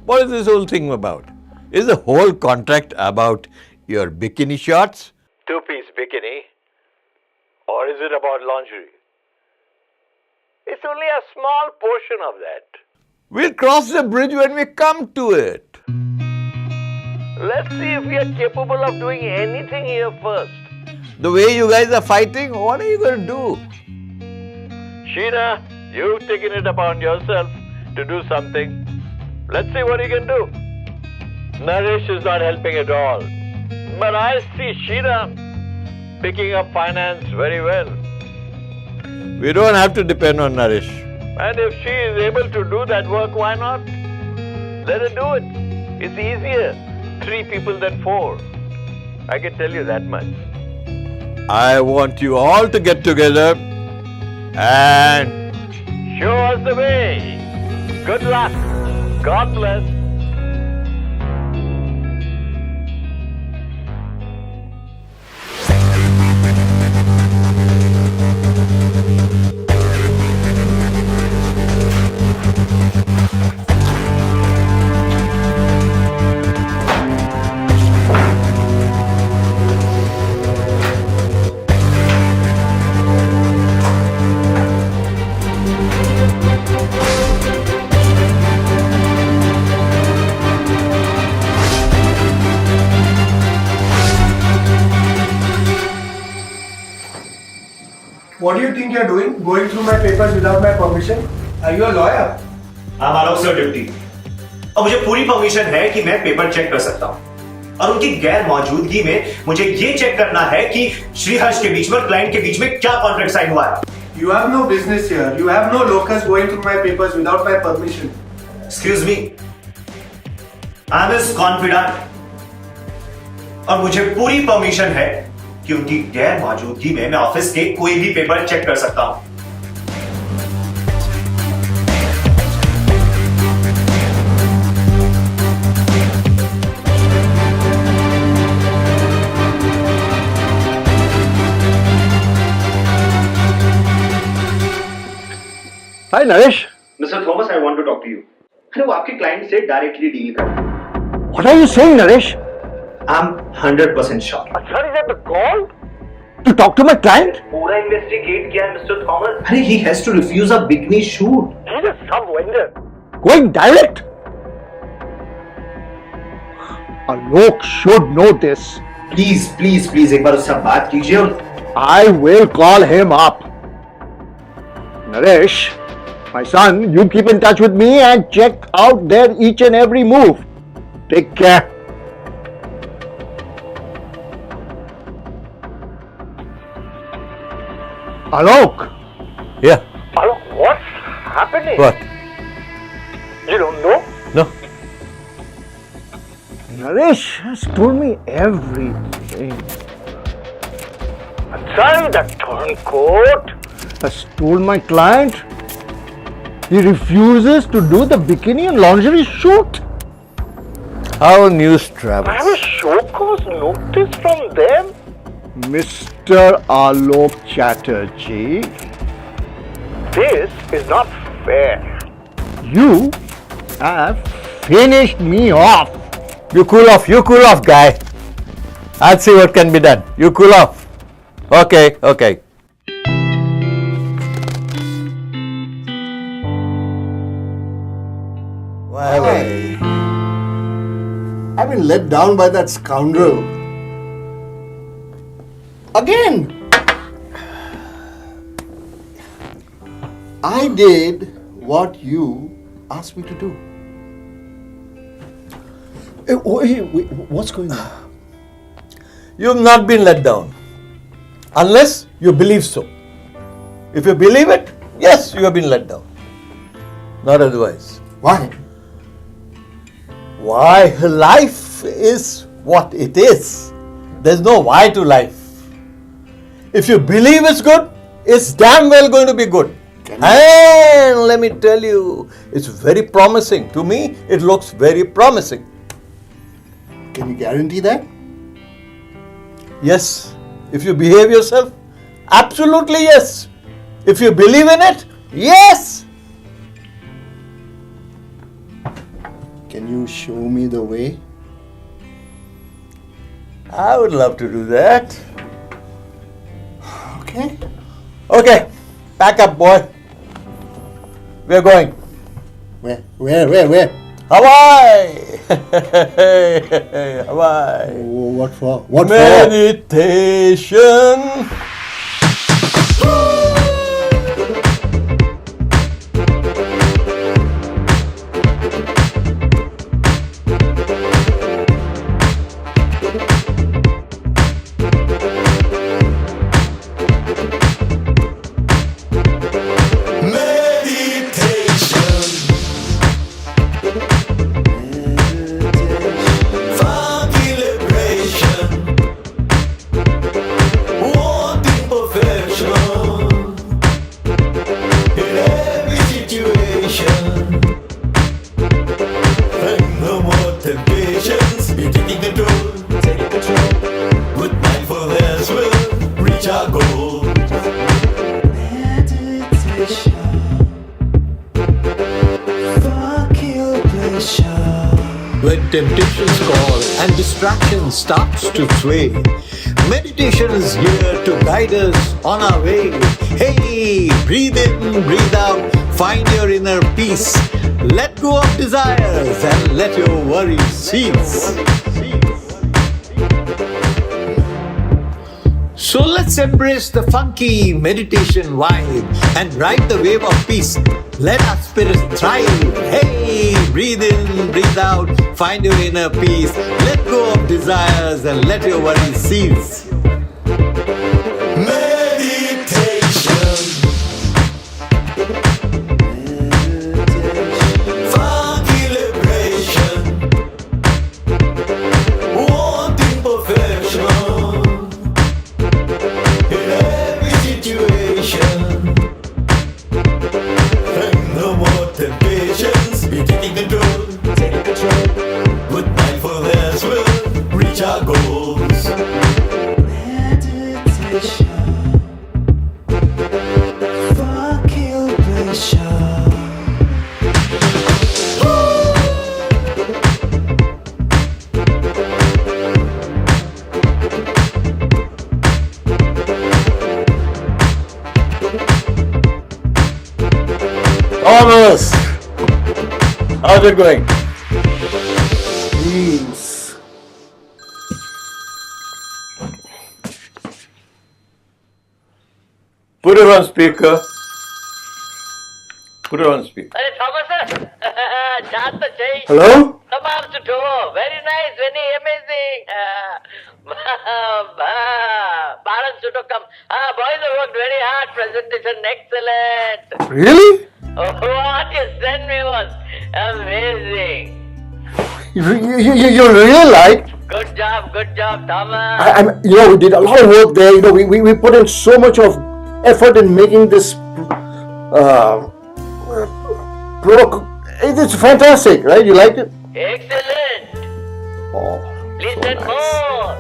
what is this whole thing about? Is the whole contract about your bikini shorts? Two-piece bikini? Or is it about lingerie? It's only a small portion of that. We'll cross the bridge when we come to it. Let's see if we are capable of doing anything here first. The way you guys are fighting, what are you going to do? Sheena, you've taken it upon yourself to do something. Let's see what you can do. Naresh is not helping at all. But I see Sheena picking up finance very well. We don't have to depend on Naresh. And if she is able to do that work, why not? Let her do it. It's easier. 3 people than 4. I can tell you that much. I want you all to get together and show us the way. Good luck. God bless. What do you think you're doing? Going through my papers without my permission? Are you a lawyer? I'm allowed sir duty, और मुझे पूरी permission है कि मैं paper check कर सकता हूँ, और उनकी गैर मौजूदगी में मुझे ये चेक करना है कि श्रीहर्ष के बीच में और क्लाइंट के बीच में क्या कॉन्ट्रैक्ट साइन हुआ है। You have no business here. You have no locus going through my papers without my permission. Excuse me, I'm his confidant, और मुझे पूरी परमिशन है कि उनकी गैर मौजूदगी में मैं ऑफिस के कोई भी पेपर चेक कर सकता हूं। Hi, Naresh. Mister Thomas, I want to talk to you. अरे वो आपके क्लाइंट से डायरेक्टली डील कर। What are you saying, Naresh? I am 100% sure. Sir, is that the call? To talk to my client? पूरा investigate किया mister Thomas. अरे he has to refuse a bikini shoot. He's a sub-vendor. Going direct? Alok should know this. Please please please एक बार उससे बात कीजिए और I will call him up. Naresh, my son, you keep in touch with me and check out their each and every move. Take care. Alok. Yeah. Alok, what's happening? What? You don't know? No. Naresh has told me everything. Sorry, that turncoat has told my client he refuses to do the bikini and lingerie shoot. How news I travels? have a show cause notice from them. Mr. Alok Chatterjee, this is not fair. You have finished me off. You cool off, guy. I'll see what can be done. You cool off. Okay. Why? I've been let down by that scoundrel. Again! I did what you asked me to do. Wait, what's going on? You've not been let down. Unless you believe so. If you believe it, yes, you have been let down. Not otherwise. Why? Why? Life is what it is. There's no why to life. If you believe it's good, it's damn well going to be good. And let me tell you, it's very promising. To me, it looks very promising. Can you guarantee that? Yes. If you behave yourself, absolutely yes. If you believe in it, yes. Can you show me the way? I would love to do that. Okay. Okay, pack up, boy. We're going. Where? Hawaii! Hawaii. What for? What Meditation. When temptations call and distraction starts to sway, meditation is here to guide us on our way. Hey, breathe in, breathe out, find your inner peace. Let go of desires and let your worries cease. So let's embrace the funky meditation vibe and ride the wave of peace. Let our spirit thrive. Hey, breathe in, breathe out, find your inner peace. Let go of desires and let your worries cease. Meditation. Funky liberation. Wanting perfection. In every situation. No more temptations, be taking control. With mindfulness, we'll reach our goals. Meditation. Thomas, how's it going? Please. Put it on speaker. Put it on speaker. अरे Thomas जान तो चाहिए Hello? तमाम सुठो very nice very amazing बारन सुठो कम boys work very hard presentation excellent Really? what you sent me was amazing You really like? good job Thomas We did a lot of work there. We put in so much of effort in making this product. It's fantastic, right? You liked it? excellent Oh, please so send nice. more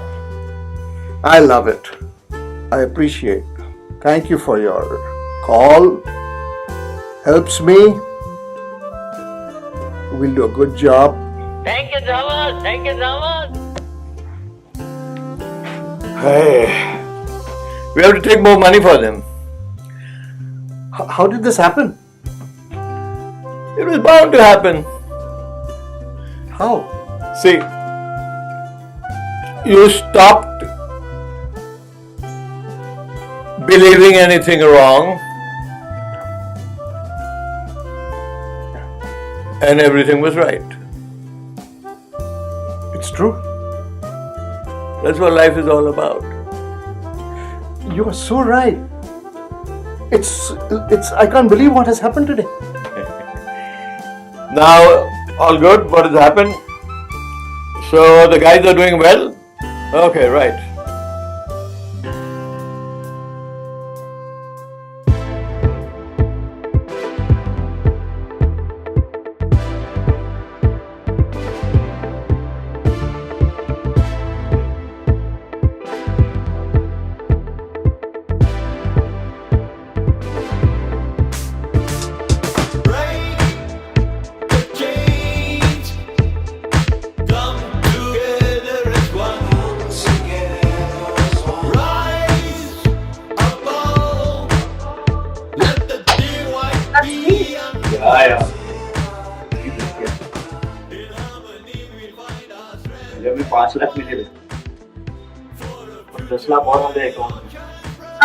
I love it. I appreciate. Thank you for your call. Helps me. We'll do a good job. thank you Thomas Hey, we have to take more money for them. How did this happen? It was bound to happen. How? See, you stopped believing anything wrong, and everything was right. It's true. That's what life is all about. You are so right. It's. I can't believe what has happened today. Now, all good, what has happened? So, the guys are doing well? Okay, right. पहले भी 5 लाख मिले थे 10 लाख और हमारे account में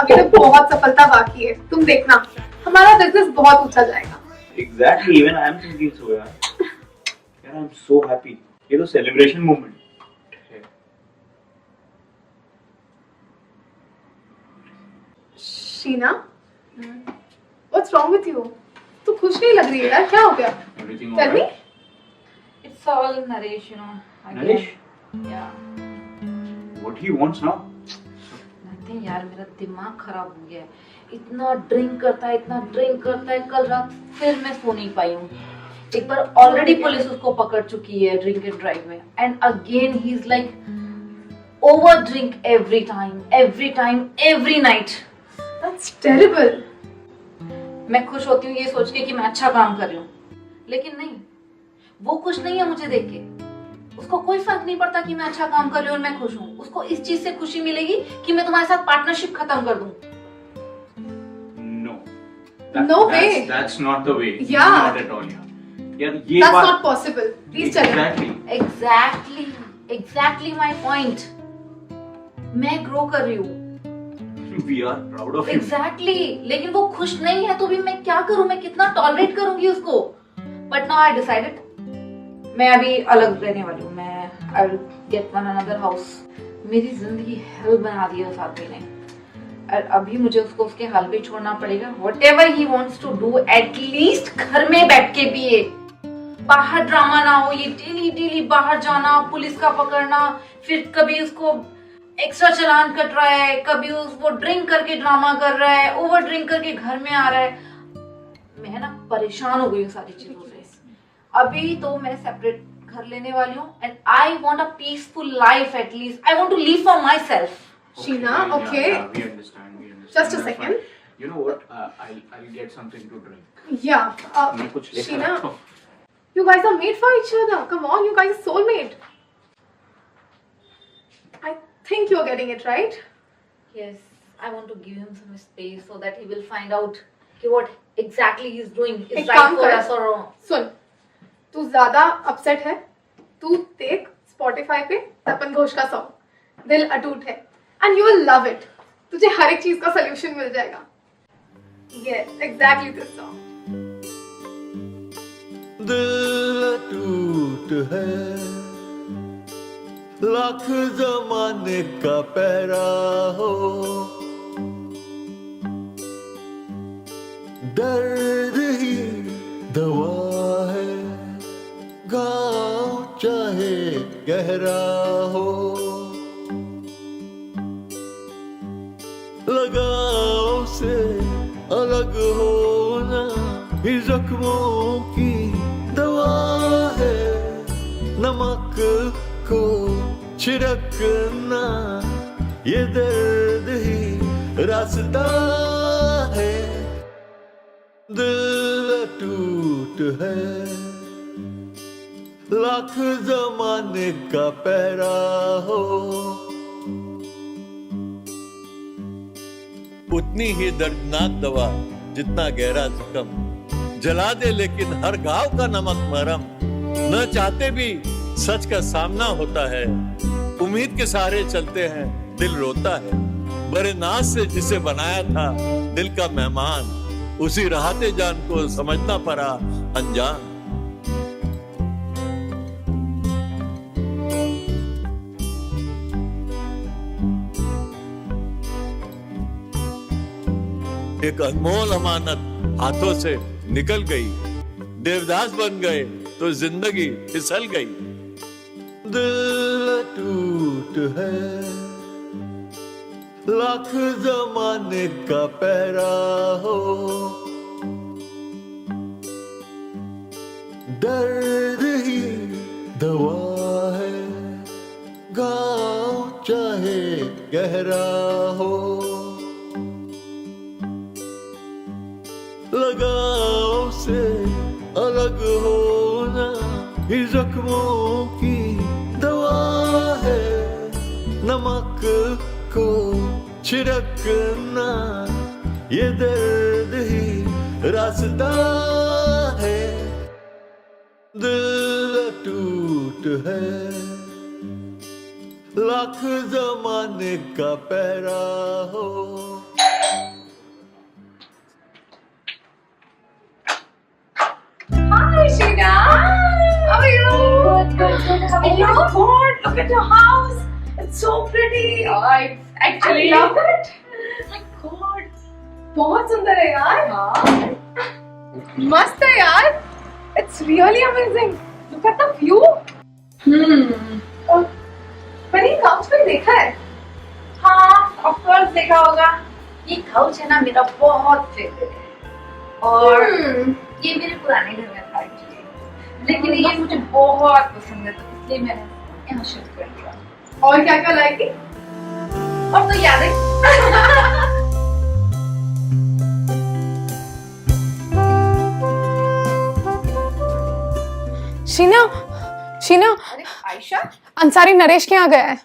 अभी तो बहुत सफलता बाकी है, तुम देखना हमारा बिजनेस बहुत ऊंचा जाएगा। Exactly even I am thinking so यार आई एम सो हैप्पी ये तो सेलिब्रेशन मोमेंट है। Sheena, what's wrong with you? तू खुश नहीं लग रही है यार, क्या हो गया? Everything tell me. It's all Naresh, you know. Again. Naresh? Yeah. What he wants now Nothing यार, मेरा दिमाग खराब हो गया है। इतना ड्रिंक करता है, कल रात फिर मैं सो नहीं पाई हूँ। एक बार ऑलरेडी पुलिस उसको पकड़ चुकी है ड्रिंक एंड ड्राइव में, and again he is like over drink every time, every night. That's terrible. मैं खुश होती हूँ ये सोच के कि मैं अच्छा काम कर रही हूँ, लेकिन नहीं, वो खुश नहीं है मुझे देख के। उसको कोई फर्क नहीं पड़ता कि मैं अच्छा काम कर रही हूँ और मैं खुश हूँ। उसको इस चीज से खुशी मिलेगी कि मैं तुम्हारे साथ पार्टनरशिप खत्म कर दूं। No way. That's not the way. Yeah. Not at all. यार ये That's बात not possible. Please tell me. Exactly my point. मैं ग्रो कर रही हूँ। We are proud of you. Exactly. लेकिन वो खुश नहीं है तो भी मैं क्या करूँ? मैं कितना टॉलरेट करूंगी उसको? But now I decided मैं अभी अलग रहने वाली हूँ। मैं I will get one another house. मेरी जिंदगी हेल बना दी है उस आदमी ने, और अभी मुझे उसको उसके हाल पे छोड़ना पड़ेगा। Whatever he wants to do, at least घर में बैठ के पिए, बाहर ड्रामा ना हो। ये डेली बाहर जाना, पुलिस का पकड़ना, फिर कभी उसको एक्स्ट्रा चालान कट रहा है, कभी वो ड्रिंक करके ड्रामा कर रहा है, ओवर ड्रिंक करके घर में आ रहा है। मैं ना परेशान हो गई हूँ सारी चीजों से। अभी तो मैं सेपरेट घर लेने वाली हूँ, and I want a peaceful life. At least I want to live for myself. Sheena, okay. Yeah, we understand. Just a That's second. fine. You know what? I'll get something to drink. Yeah. मैं कुछ लेकर Sheena, आता हूँ। you guys are made for each other. Come on, you guys are soulmate. I think you're getting it right. Yes, I want to give him some space so that he will find out कि what exactly he's doing is एक right काम for कर, us or wrong. सुन, तू ज्यादा upset है, तू देख Spotify पे तपन घोष का सॉन्ग दिल अटूट है and you will love it. तुझे हर एक चीज का सोल्यूशन मिल जाएगा. Yes, exactly this song. दिल टूट है, लाख जमाने का पहरा हो, दर्द ही दवा है, गाँव चाहे गहरा हो, लगाव से अलग होना ही जख्मों की दवा है, नमक को छिड़कना ये दर्द ही रास्ता है. दिल टूट है, लाख जमाने का पहरा हो, उतनी ही दर्दनाक दवा जितना गहरा जख्म, जला दे लेकिन हर घाव का नमक मरहम. न चाहते भी सच का सामना होता है, उम्मीद के सहारे चलते हैं दिल रोता है. बड़े नाज से जिसे बनाया था दिल का मेहमान, उसी राहते जान को समझना पड़ा अनजान. एक अनमोल अमानत हाथों से निकल गई, देवदास बन गए तो जिंदगी फिसल गई. दिल टूट है, लाख जमाने का पहरा हो, दर्द ही दवा है, गाँव चाहे गहरा हो, लगाव से अलग होना ही जख्मों की दवा है, नमक को छिड़कना ये दर्द ही रास्ता है. दिल टूट है, लाख जमाने का पहरा हो. Hi, Sheena. How are you? Good. How are you? Oh my God! Look at your house. It's so pretty. Actually, I love it. Oh my God. बहुत सुंदर है यार. मस्त है यार. It's really amazing. Look at the view. और मैंने couch पे देखा है. हाँ, of course देखा होगा. ये काउच है ना मेरा बहुत फेवरेट है और ये मेरे पुराने घर में था एक्चुअली, लेकिन ये मुझे बहुत पसंद है तो इसलिए मैंने यहाँ शिफ्ट कर दिया. और क्या क्या लाएगी? और तो याद है शीना, शीना. अरे आयशा, अंसारी नरेश के यहाँ गया है.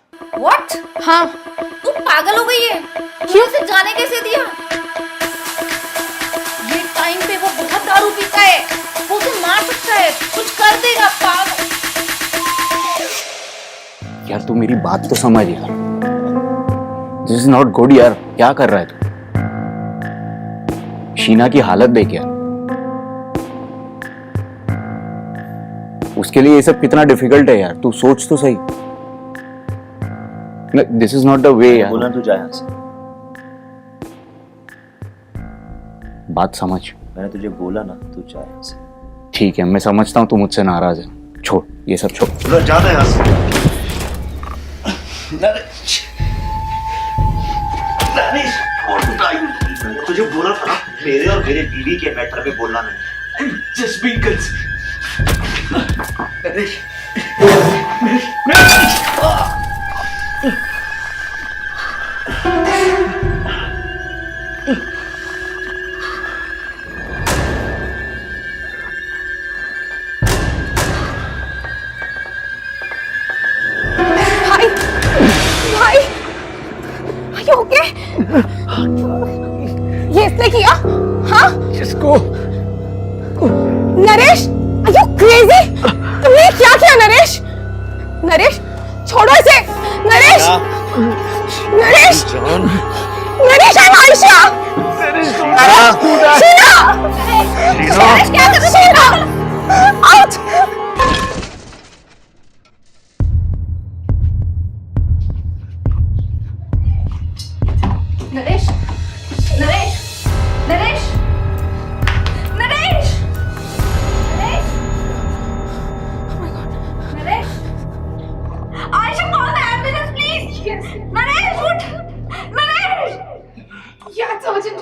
What? हाँ. तू पागल हो गई है? क्यों से जाने कैसे दिया? ये टाइम पे वो बहुत दारू पीता है, वो उसे मार सकता है, कुछ कर देगा पागल. यार तू मेरी बात तो समझ यार. दिस इज नॉट गुड यार. क्या कर रहा है तू? शीना की हालत देख यार. उसके लिए ये सब कितना डिफिकल्ट है यार. तू सोच तो सही. This is not the way यार. बोला तू जा यहाँ से. बात समझ. मैंने तुझे बोला ना तू जा यहाँ से. ठीक है मैं समझता हूँ तू मुझसे नाराज है. छोड़ ये सब छोड़. जाना यहाँ से. नरेश, नरेश, मैंने तुझे बोला था ना मेरे और मेरे बीवी के मैटर में बोलना नहीं. Just being नरेश, भाई, भाई, are you okay? ये इसने किया? हाँ? Just go. Naresh, are you crazy? तुमने क्या किया नरेश? नरेश, छोड़ो इसे। Naresh, Naresh, Naresh, I'm Aisha. शीना, नरेश क्या कर रही है? Out. Naresh, Naresh, Naresh, Naresh, Naresh, Naresh, Ayesha call the ambulance please. Yes. Naresh उठ, Naresh. Yeah, it's urgent.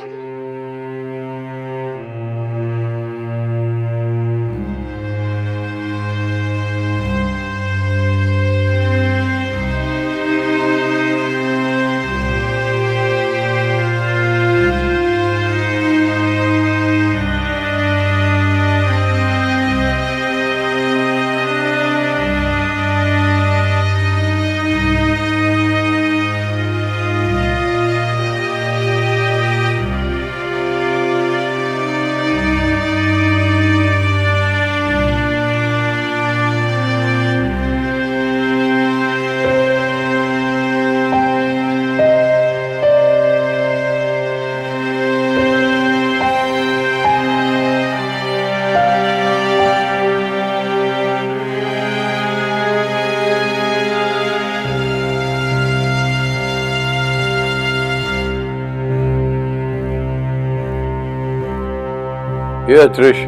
Yeah, Trish.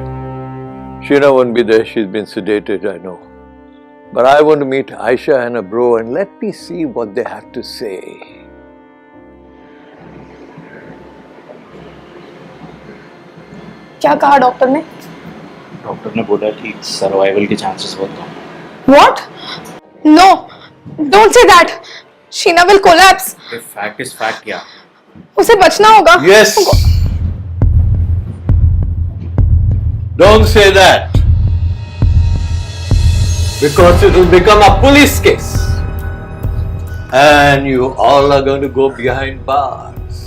Sheena won't be there. She's been sedated, I know. But I want to meet Aisha and her bro and let me see what they have to say. क्या कहा doctor ने? Doctor ने बोला कि survival के chances बहुत कम। What? No, don't say that. Sheena will collapse. Fact is fact क्या? उसे बचना होगा। Yes. Don't say that. Because it will become a police case. And you all are going to go behind bars.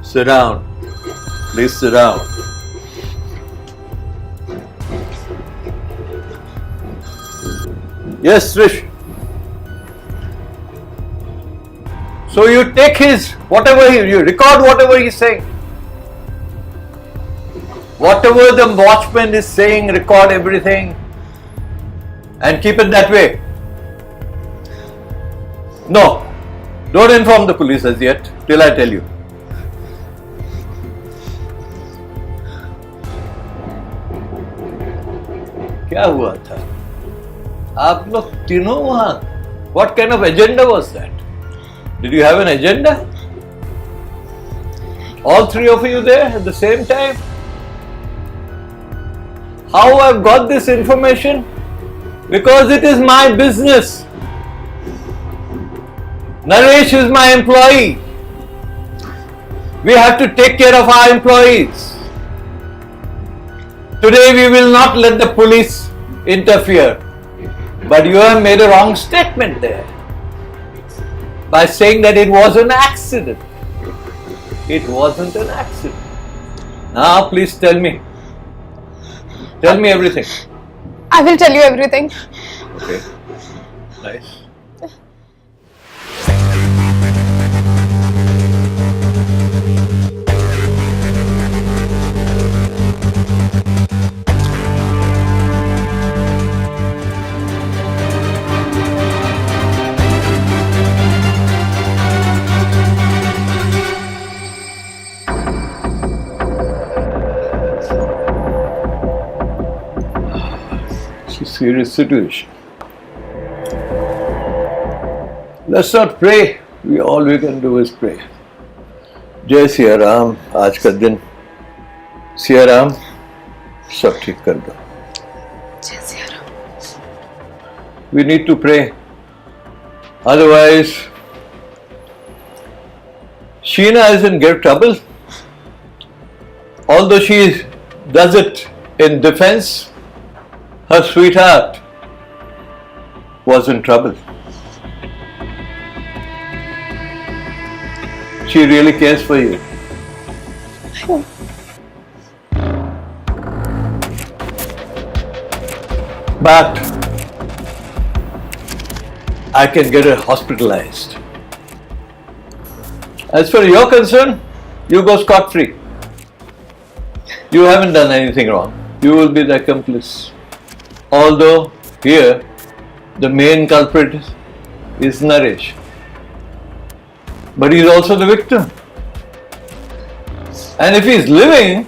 Sit down. Please sit down. Yes, Trish. So you take you record whatever he's saying. Whatever the watchman is saying, record everything and keep it that way. No, don't inform the police as yet till I tell you. क्या हुआ था? आप लोग तीनों वहां? What kind of agenda was that? Did you have an agenda? All three of you there at the same time? How I've got this information? Because it is my business. Naresh is my employee. We have to take care of our employees. Today we will not let the police interfere. But you have made a wrong statement there by saying that it was an accident. It wasn't an accident. Now please tell me. Tell me everything. I will tell you everything. Okay. Nice. It's a serious situation. Let's not pray. All we can do is pray. जय सिया राम, आज का दिन सिया राम सब ठीक कर दो. जय Siya Ram. We need to pray. Otherwise, Sheena is in grave trouble. Although she does it in defense, her sweetheart was in trouble. She really cares for you. क्यों? But I can get her hospitalized. As far as you're concerned, you go scot-free. You haven't done anything wrong. You will be the accomplice. Although here, the main culprit is Naresh. But he's also the victim. And if he's living,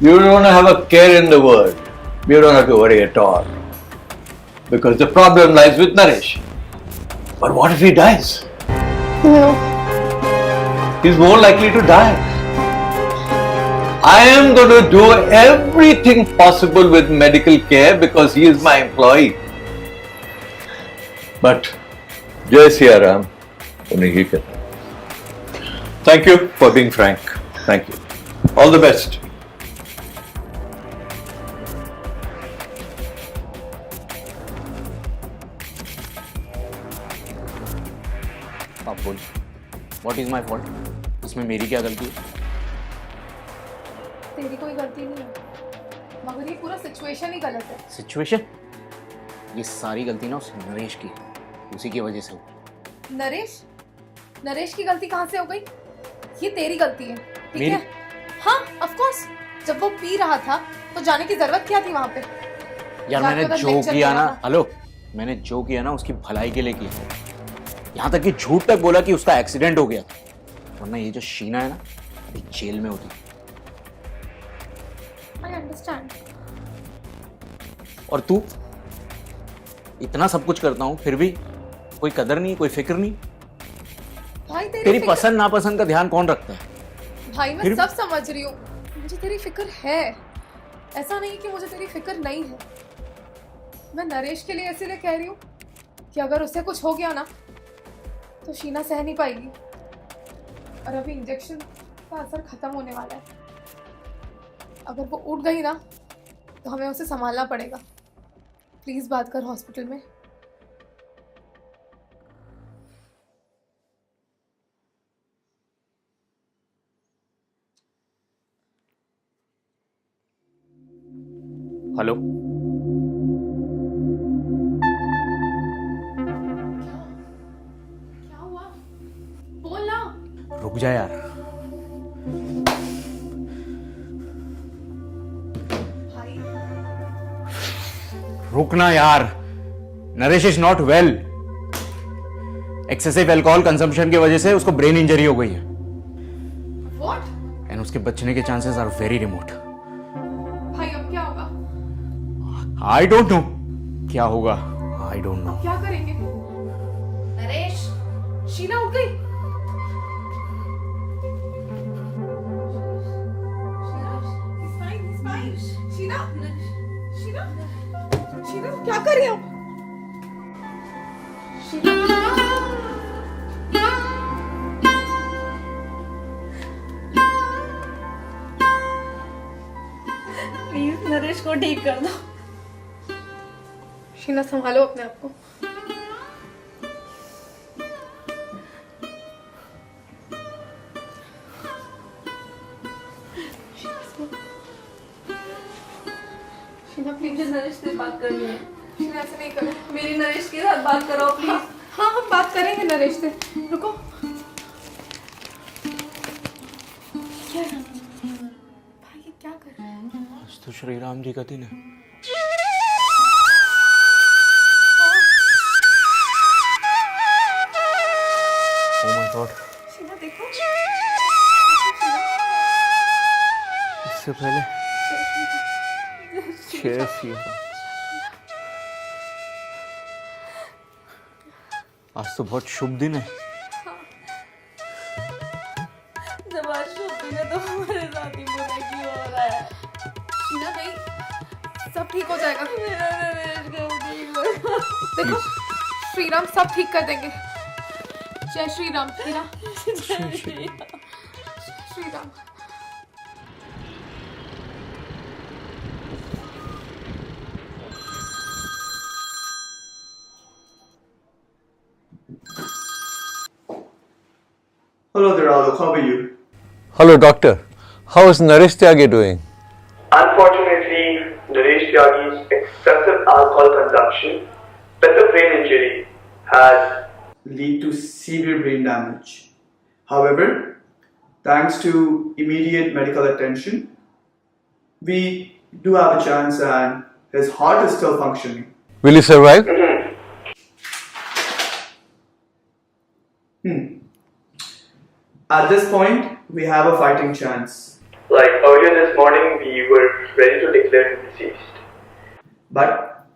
you don't have a care in the world. You don't have to worry at all. Because the problem lies with Naresh. But what if he dies? No. He's more likely to die. I am going to do everything possible with medical care because he is my employee. But Jai Siya Ram, only he can. Thank you for being frank. Thank you. All the best. आप बोल, what is my fault? इसमें मेरी क्या गलती है? तेरी कोई गलती नहीं है, मगर ये पूरा सिचुएशन ही गलत है। सिचुएशन? ये सारी गलती ना उस नरेश की है, उसी की वजह से हुई। नरेश? नरेश की गलती कहाँ से हो गई? ये तेरी गलती है, ठीक मेरी? है? हाँ, ऑफ कोर्स। जब वो पी रहा था तो जाने की जरूरत क्या थी वहाँ पे? यार जाके मैंने उधर जो lecture किया देना ना, हेलो, मैंने जो किया ना उसकी भलाई के लिए किया। यहाँ तक कि झूठ तक बोला कि उसका एक्सीडेंट हो गया था, वरना ये जो शीना है ना अभी जेल में होती। I understand. और तू इतना सब कुछ करता हूँ फिर भी कोई कदर नहीं, कोई फिक्र नहीं। भाई तेरी पसंद नापसंद का ध्यान कौन रखता है? भाई मैं फिर- सब समझ रही हूँ, मुझे तेरी फिक्र है। ऐसा नहीं कि मुझे तेरी फिक्र नहीं है। मैं नरेश के लिए इसीलिए कह रही हूँ कि अगर उसे कुछ हो गया ना तो शीना सह नहीं पाएगी। और अभी इंजेक्शन का असर खत्म होने वाला है। अगर वो उठ गई ना तो हमें उसे संभालना पड़ेगा। प्लीज बात कर हॉस्पिटल में। हेलो, क्या हुआ? बोल ना। रुक जा यार। भाई रुकना यार। Naresh is not well. Excessive alcohol consumption की वजह से उसको ब्रेन इंजरी हो गई है। व्हाट? एंड उसके बचने के चांसेस आर वेरी रिमोट। भाई अब क्या होगा? आई डोंट नो क्या होगा। I don't know. क्या करेंगे? नरेश, शीना उठ गई। शीना, शीना, शीना, क्या कर रही हो? प्लीज नरेश को ठीक कर दो। शीना संभालो अपने आप को। शीना प्लीज नरेश से बात करनी है। शीना ऐसे नहीं करो। मेरी नरेश के साथ बात करो प्लीज। हाँ हम बात करेंगे नरेश से। रुको। भाई ये क्या कर रहे हैं? आज तो श्री राम जी का दिन है। Oh my God, शीना देखो। इससे पहले शेर किया था। आज तो बहुत शुभ दिन है। जब आज शुभ दिन है तो हमारे साथ ही बुरा क्यों हो रहा है? शीना नहीं, सब ठीक हो जाएगा। मेरा नरेश कब ठीक होगा? देखो श्री राम सब ठीक कर देंगे। जय Shri Ram. Sheena Shri Ram. Hello there, Alok. How are you? Hello, doctor. How is Naresh Tyagi doing? Unfortunately, Naresh Tyagi's excessive alcohol consumption with a brain injury has led to severe brain damage. However, thanks to immediate medical attention, we do have a chance and his heart is still functioning. Will he survive? At this point, we have a fighting chance. Like earlier this morning, we were ready to declare him deceased. But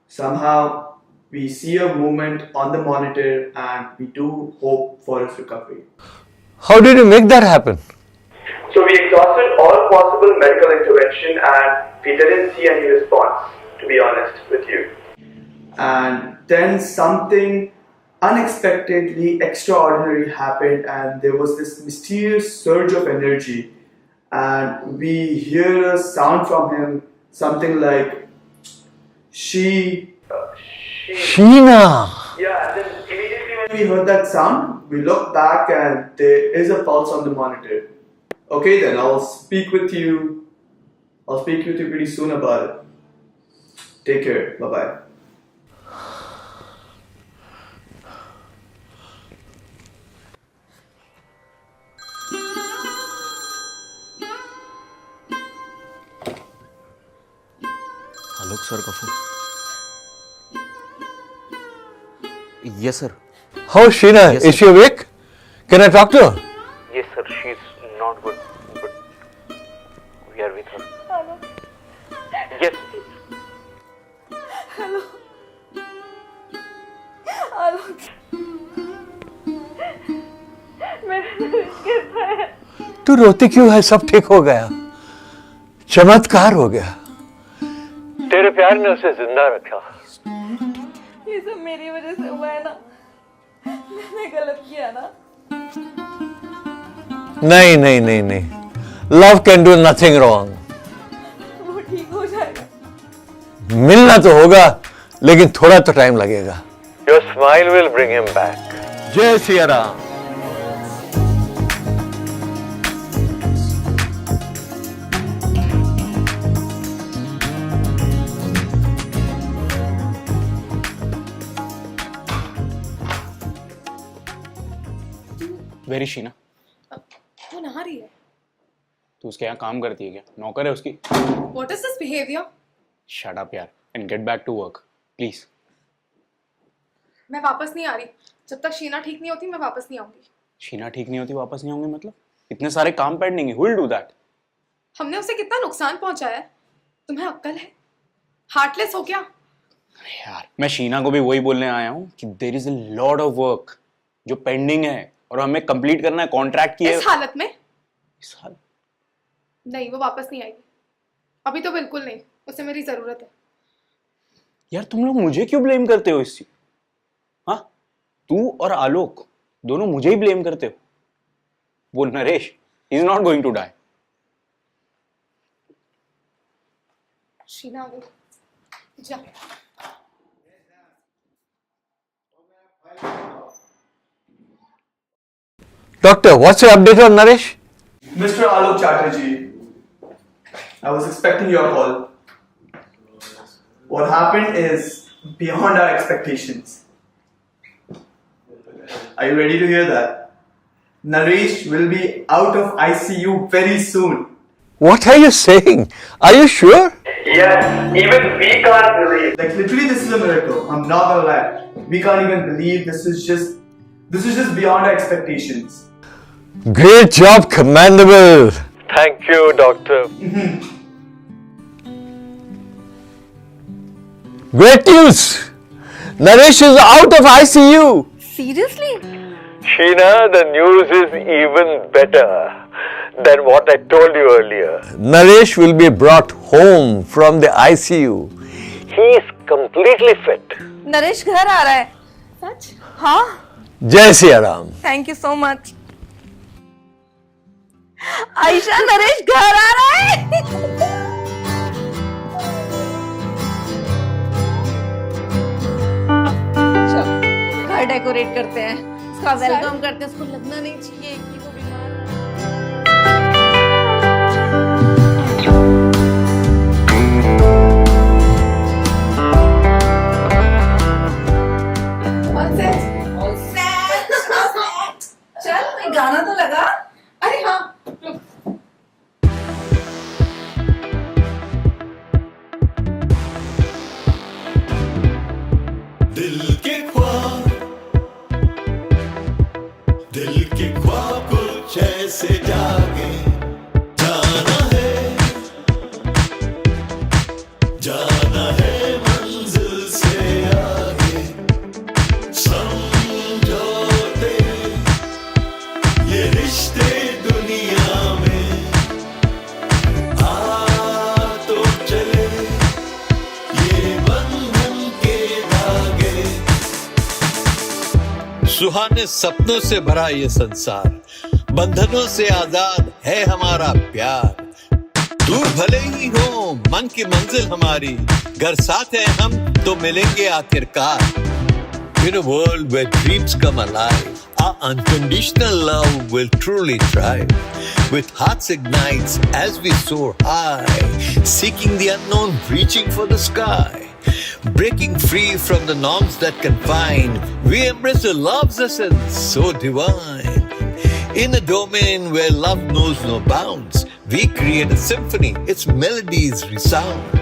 somehow we see a movement on the monitor and we do hope for his recovery. How did you make that happen? So we exhausted all possible medical intervention and we didn't see any response, to be honest with you. And then something unexpectedly extraordinary happened and there was this mysterious surge of energy and we hear a sound from him, something like Sheena! Yeah, and then immediately when we heard that sound, we looked back and there is a pulse on the monitor. Okay then, I'll speak with you pretty soon about it. Take care, bye-bye. Alok sir ka phone. Yes sir. How is Sheena? Yes, is she awake? Can I talk to her? Yes sir, she's not good, but we are with her. Hello. Yes. Hello. Hello. मेरा नरेश कैसा है? तू रोती क्यों है? सब ठीक हो गया, चमत्कार हो गया, तेरे प्यार ने उसे जिंदा रखा। ये सब मेरी वजह से हुआ है ना, मैंने गलत किया ना। नहीं नहीं नहीं नहीं, love can do nothing wrong. वो ठीक हो जाएगा। मिलना तो होगा लेकिन थोड़ा तो टाइम लगेगा। Your smile will bring him back. जय सिया राम। वेरी शीना, वो नहा रही है। तू उसके यहाँ काम करती है क्या? नौकर है उसकी? What is this behavior? Shut up यार and get back to work please. मैं वापस नहीं आ रही, जब तक शीना ठीक नहीं होती मैं वापस नहीं आऊंगी। शीना ठीक नहीं होती वापस नहीं आऊंगी मतलब? इतने सारे काम पेंडिंग है, हु विल डू दैट? हमने उसे कितना नुकसान पहुंचाया है, तुम्हें अक्ल है? हार्टलेस हो क्या? यार मैं शीना को भी वही बोलने आया हूँ कि there is a lot of work जो पेंडिंग है और हमें कंप्लीट करना है कॉन्ट्रैक्ट की। इस हालत में? इस हालत? नहीं, वो वापस नहीं आएगी, अभी तो बिल्कुल नहीं, उसे मेरी जरूरत है। यार तुम लोग मुझे क्यों ब्लेम करते हो इससे? हाँ, तू और आलोक दोनों मुझे ही ब्लेम करते हो। वो Naresh is not going to die. Sheena वो जा। Doctor, what's your update on Naresh? Mr. Alok Chatterjee, I was expecting your call. What happened is beyond our expectations. Are you ready to hear that? Naresh will be out of ICU very soon. What are you saying? Are you sure? Yes, even we can't believe. Like literally, this is a miracle. I'm not gonna lie. We can't even believe this is just beyond our expectations. Great job, commendable. Thank you, doctor. Great news. Naresh is out of ICU. Seriously? Sheena, the news is even better than what I told you earlier. Naresh will be brought home from the ICU. He is completely fit. Naresh घर आ रहा है? सच? हाँ? जय Siya Ram. Thank you so much. Ayesha, Naresh घर आ रहा है। चल, घर डेकोरेट करते हैं, उसका वेलकम करते हैं, उसको लगना नहीं चाहिए कि वो बीमार है। दिल के ख्वाब कुछ ऐसे जागे, जाना है मंजिल से आगे, समझौते ये रिश्ते दुनिया में आ तो चले, ये बंधन के धागे। सुहाने सपनों से भरा ये संसार, बंधनों से आजाद है हमारा प्यार। दूर भले ही हो मन की मंजिल हमारी, घर साथ है हम तो मिलेंगे आखिरकार। In a world where dreams come alive, our unconditional love will truly thrive. With hearts ignites as we soar high, seeking the unknown, reaching for the sky. Breaking free from the norms that confine, we embrace the love's essence so divine. In a domain where love knows no bounds, we create a symphony, its melodies resound.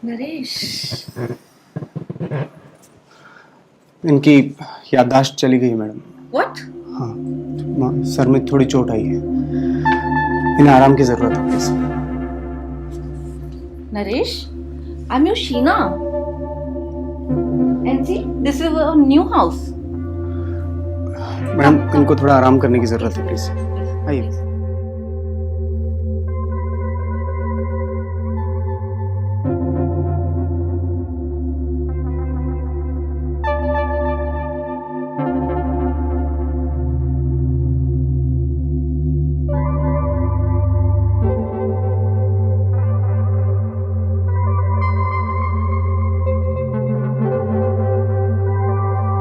Naresh, इनकी याददाश्त चली गई madam. What? हाँ, sir में थोड़ी चोट आई है, इन्हें आराम की जरूरत है please. Naresh, I'm your Sheena. And see, this is a new house. Madam इनको थोड़ा आराम करने की जरूरत है प्लीज, आइए।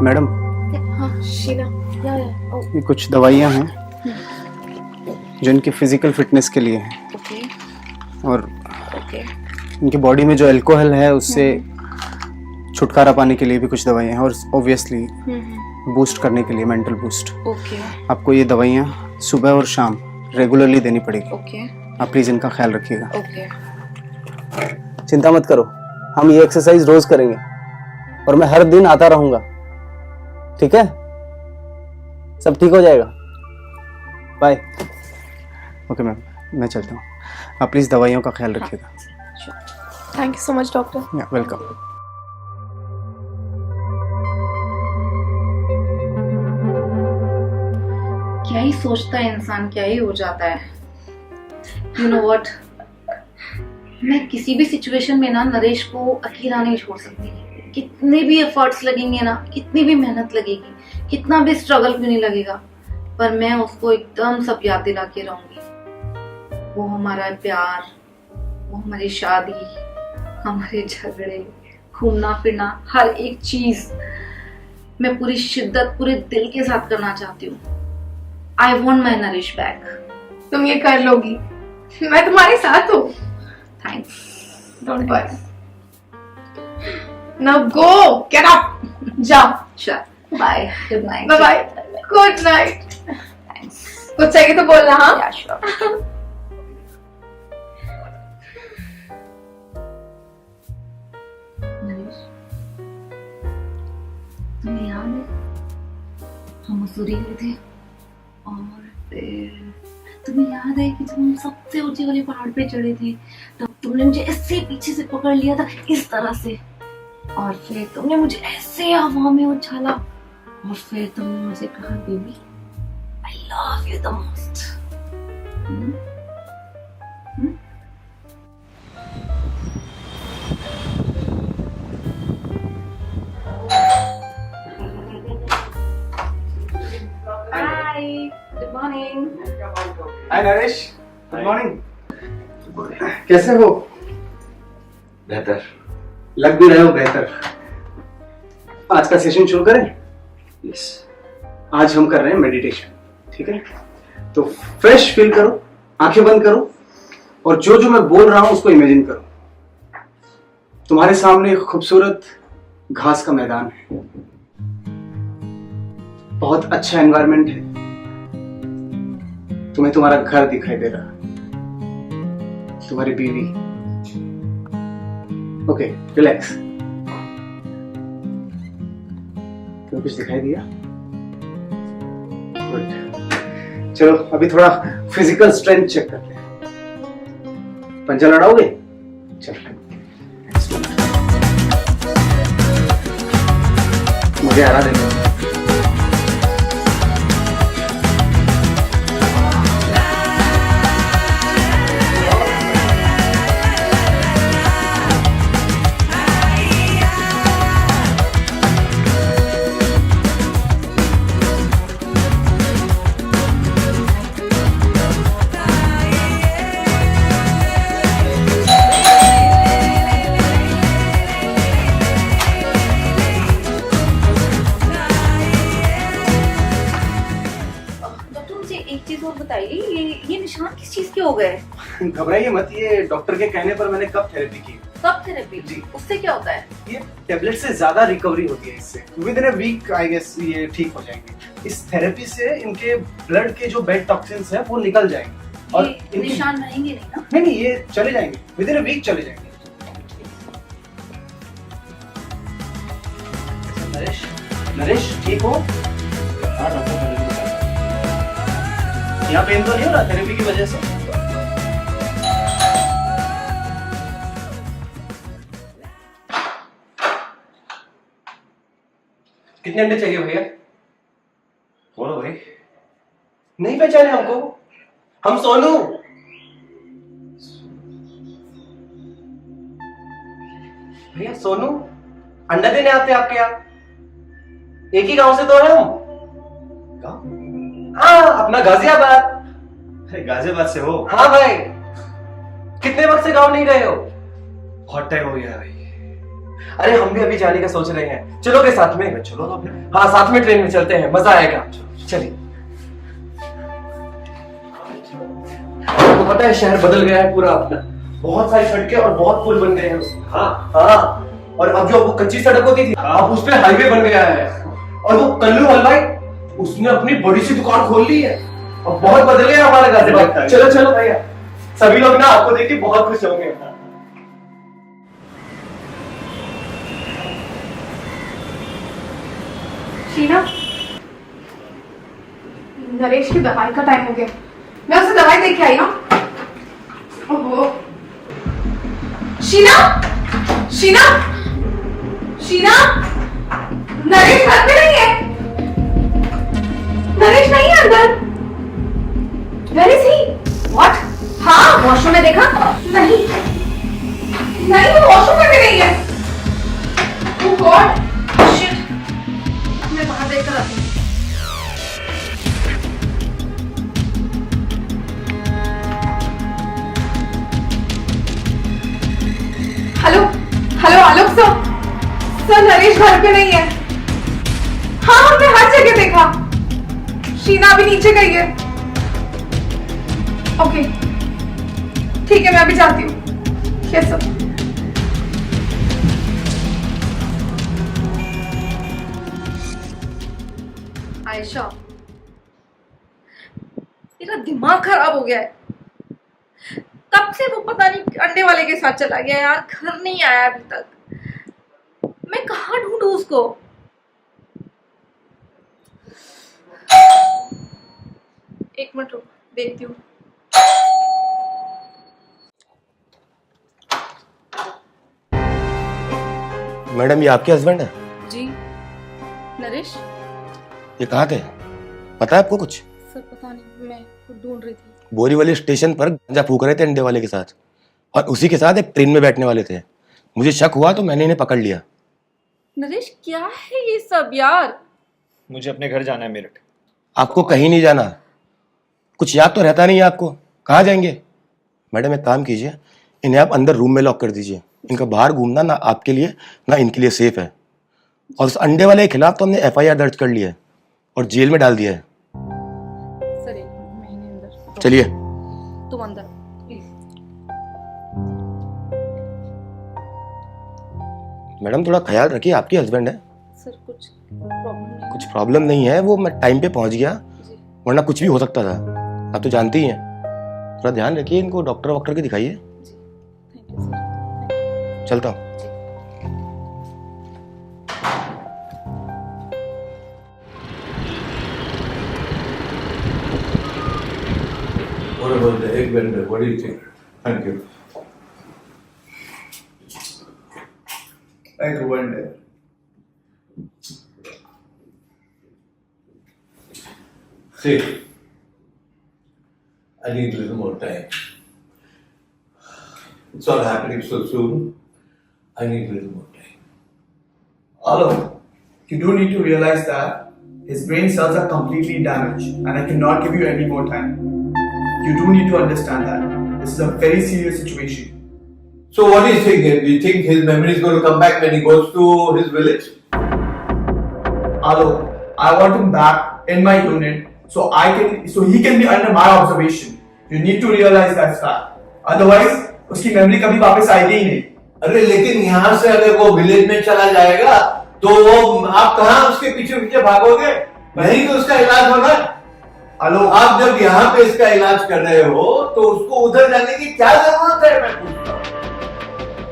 मैडम हाँ शीना, ये कुछ दवाइयाँ हैं जो इनकी फिजिकल फिटनेस के लिए हैं, और इनकी बॉडी में जो अल्कोहल है उससे छुटकारा पाने के लिए भी कुछ दवाइयाँ हैं, और ऑब्वियसली बूस्ट करने के लिए मेंटल बूस्ट। आपको ये दवाइयाँ सुबह और शाम रेगुलरली देनी पड़ेगी। आप प्लीज इनका ख्याल रखिएगा। चिंता मत करो, हम ये एक्सरसाइज रोज करेंगे और मैं हर दिन आता रहूंगा, ठीक है? सब ठीक हो जाएगा। बाय। ओके मैम, मैं चलता हूँ। आप प्लीज दवाइयों का ख्याल रखिएगा। Thank you so much doctor. Welcome. क्या ही सोचता है इंसान, क्या ही हो जाता है। यू नो व्हाट, मैं किसी भी सिचुएशन में ना नरेश को अकेला नहीं छोड़ सकती। कितने भी एफर्ट्स लगेंगे ना, कितनी भी मेहनत लगेगी, कितना भी स्ट्रगल क्यों नहीं लगेगा, पर मैं उसको एकदम सब याद दिला के रहूंगी। वो हमारा प्यार, वो हमारी शादी, हमारे झगड़े, घूमना फिरना, हर एक चीज मैं पूरी शिद्दत, पूरे दिल के साथ करना चाहती हूँ। I want my Naresh back. तुम ये कर लोगी, मैं तुम्हारे साथ हूँ। Thanks. Don't worry. Now go, get up, जाओ। Sure. Bye. Good night. Bye bye. Good night. Thanks. कुछ चाहिए तो बोलना, हाँ? Yeah, sure. नरेश, तुम्हें याद है हम मसूरी गए थे, और फिर तुम्हें याद है कि जब हम सबसे ऊंचे वाले पहाड़ पे चढ़े थे तब तुमने मुझे ऐसे पीछे से पकड़ लिया था, इस तरह से, और फिर तुमने मुझे ऐसे हवा में उछाला, और फिर तुमने मुझे कहा baby I love you the most. Hi, good morning. Hi Naresh, good morning. कैसे हो? बेहतर। लग भी रहे हो बेहतर। आज का सेशन शुरू करें? यस। आज हम कर रहे हैं मेडिटेशन, ठीक है? तो फ्रेश फील करो, आंखें बंद करो, और जो जो मैं बोल रहा हूं उसको इमेजिन करो। तुम्हारे सामने एक खूबसूरत घास का मैदान है, बहुत अच्छा एनवायरनमेंट है, तुम्हें तुम्हारा घर दिखाई दे रहा, तुम्हारी बीवी। Okay relax. तुम्हें कुछ दिखाई दिया? गुड। चलो अभी थोड़ा फिजिकल स्ट्रेंथ चेक करते हैं। पंजा लड़ाओगे? चलो मुझे आरा देना। ये निशान किस चीज के हो गए? घबराइए मत, ये डॉक्टर के कहने पर मैंने कब थेरेपी की। कब थेरेपी? जी। उससे क्या होता है? ये टेबलेट से ज्यादा रिकवरी होती है इससे। Within a week I guess ये ठीक हो जाएंगे। इस थेरेपी से इनके ब्लड के जो बैड टॉक्सिन्स हैं वो निकल जाएंगे और ये निशान रहेंगे नहीं ना? नहीं ये चले जाएंगे, विद इन अ वीक चले जाएंगे। नरेश, नरेश ठीक हो? हाँ डॉक्टर, यहाँ पेन तो नहीं हो रहा थेरेपी की वजह से? कितने अंडे चाहिए भैया? बोलो भाई। नहीं पहचाने हमको? हम सोनू। भैया सोनू अंडा देने आते हैं आपके यहाँ। एक ही गांव से तो है हम। हाँ अपना गाजियाबाद। अरे गाजियाबाद से हो? हाँ भाई। कितने वक्त से गांव नहीं गए हो? बहुत टाइम हो गया भाई। अरे हम भी अभी जाने का सोच रहे हैं, चलोगे साथ में? चलो तो फिर। हाँ साथ में ट्रेन में चलते हैं, मजा आएगा। चलिए। आपको पता है शहर बदल गया है पूरा अपना, बहुत सारी सड़कें और बहुत पुल बन गए हैं उसमें। हाँ और अब जो वो कच्ची सड़क होती थी अब उस पर हाईवे बन गया है। और वो कल्लू हलवाई उसने अपनी बड़ी सी दुकान खोल ली है। अब बहुत बदल गया हमारा गाजियाबाद। चलो चलो भैया, सभी लोग ना आपको देख के बहुत खुश होंगे। शीना, नरेश की दवाई का टाइम हो गया, मैं उसे दवाई दे के आई हूँ। ओहो शीना, शीना, शीना, नरेश घर पे नहीं है। नरेश नहीं है अंदर। Where is he? What? हाँ वॉशरूम में देखा? नहीं नहीं वो वॉशरूम में भी नहीं है। Oh God! Shit! मैं बाहर देखकर आती हूँ। हेलो हेलो आलोक सर, नरेश घर पे नहीं है। हाँ हमने हर जगह देखा। शीना अभी नीचे गई है। ओके ठीक है मैं अभी जाती हूँ। Yes sir. आयशा, मेरा दिमाग खराब हो गया है। कब से वो पता नहीं अंडे वाले के साथ चला गया यार, घर नहीं आया अभी तक। मैं कहाँ ढूंढूं उसको? एक मिनट रुक, देखती हूँ। मैडम ये आपके हस्बैंड है? जी नरेश। ये कहाँ थे, पता है आपको कुछ? सर पता नहीं, मैं ढूंढ रही थी। बोरीवली स्टेशन पर गांजा फूक रहे थे अंडे वाले के साथ, और उसी के साथ एक ट्रेन में बैठने वाले थे। मुझे शक हुआ तो मैंने इन्हें पकड़ लिया। नरेश क्या है ये सब यार? मुझे अपने घर जाना है मेरठ। आपको कहीं नहीं जाना। कुछ याद तो रहता नहीं है आपको, कहाँ जाएंगे? मैडम एक काम कीजिए, इन्हें आप अंदर रूम में लॉक कर दीजिए। इनका बाहर घूमना ना आपके लिए ना इनके लिए सेफ है। और उस अंडे वाले के खिलाफ तो हमने FIR दर्ज कर लिया है और जेल में डाल दिया है। सर एक महीने अंदर। चलिए तुम अंदर प्लीज। मैडम थोड़ा ख्याल रखिए, आपके हस्बैंड है। सर कुछ प्रॉब्लम नहीं? कुछ प्रॉब्लम नहीं है, वो मैं टाइम पे पहुंच गया, वरना कुछ भी हो सकता था। आप तो जानती ही हैं, थोड़ा ध्यान रखिए इनको, डॉक्टर वॉक्टर के दिखाइए। चलता हूँ। What about the egg vendor? What do you think? Thank you. Egg vendor. See, I need a little more time. It's all happening so soon. I need a little more time. Alok, you do need to realize that his brain cells are completely damaged and I cannot give you any more time. You do need to understand that. This is a very serious situation. So what do you think? Do you think his memory is going to come back when he goes to his village? Alok, I want him back in my unit so he can be under my observation. You need to realize that fact. Otherwise, उसकी memory कभी वापस आएगी ही नहीं. अरे लेकिन यहाँ से अगर वो विलेज में चला जाएगा तो वो आप कहाँ उसके पीछे पीछे भागोगे? वहीं तो उसका इलाज होना। हेलो, आप जब यहाँ पे इसका इलाज कर रहे हो तो उसको उधर जाने की क्या जरूरत है? मैं पूछता हूँ।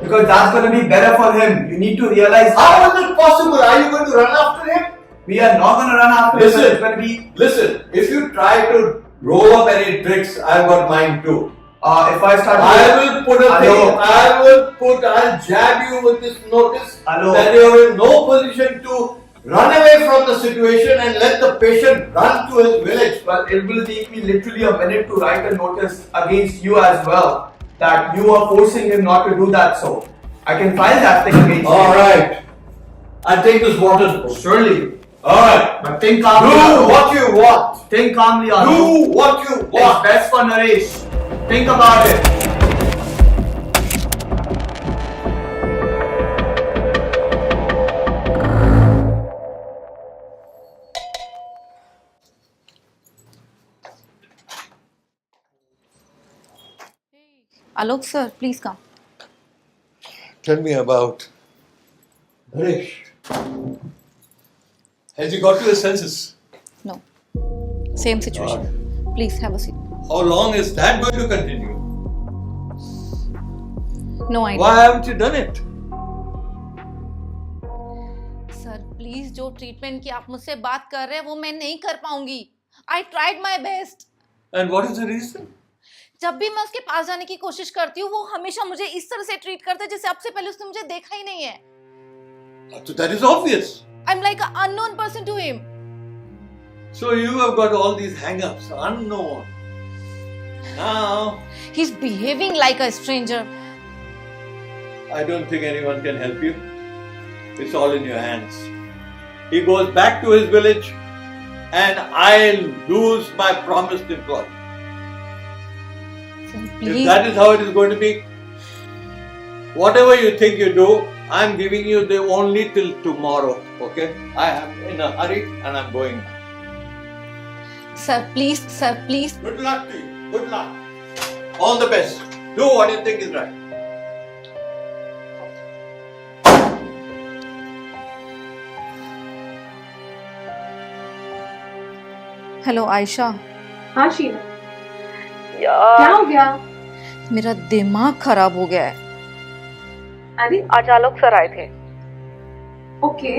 Because that's going to be better for him. You need to realize. How is it possible? Are you going to run after him? We are not going to run after him. It's going to be. Listen. If you try to roll up any tricks, I've got mine too. If I start. I'll jab you with this notice that you're in no position to run away from the situation and let the patient run to his village. Well, it will take me literally a minute to write a notice against you as well. That you are forcing him not to do that, so I can file that thing against you. Alright. I'll take this water. Surely. Alright. But think calmly. Do what you want. Think calmly, Anu. Do what you want. It's best for Naresh. Think about it. Alok sir, please come. Tell me about Naresh. Has he got to his senses? No. Same situation. Please have a seat. How long is that going to continue? No idea. Why haven't you done it? Sir please जो treatment की आप मुझसे बात कर रहे हैं वो मैं नहीं कर पाऊंगी. I tried my best. And what is the reason? जब भी मैं उसके पास जाने की कोशिश करती हूँ वो हमेशा मुझे इस तरह से ट्रीट करता है जैसे अब से पहले उसने मुझे देखा ही नहीं है. So that is obvious. I'm like an unknown person to him. So you have got all these hang-ups, unknown. Now He's behaving like a stranger. I don't think anyone can help you. It's all in your hands. He goes back to his village and I'll lose my promised employee. Sir, If please. that is how it is going to be, whatever you think you do, I'm giving you the only till tomorrow, okay? I am in a hurry and I'm going. Sir, please. Sir, please. Good luck to you. Good luck. All the best. Do what you think is right. Hello Ayesha. हाँ शीना, क्या हो गया? मेरा दिमाग खराब हो गया है. अरे आज आलोक सर आए थे. ओके.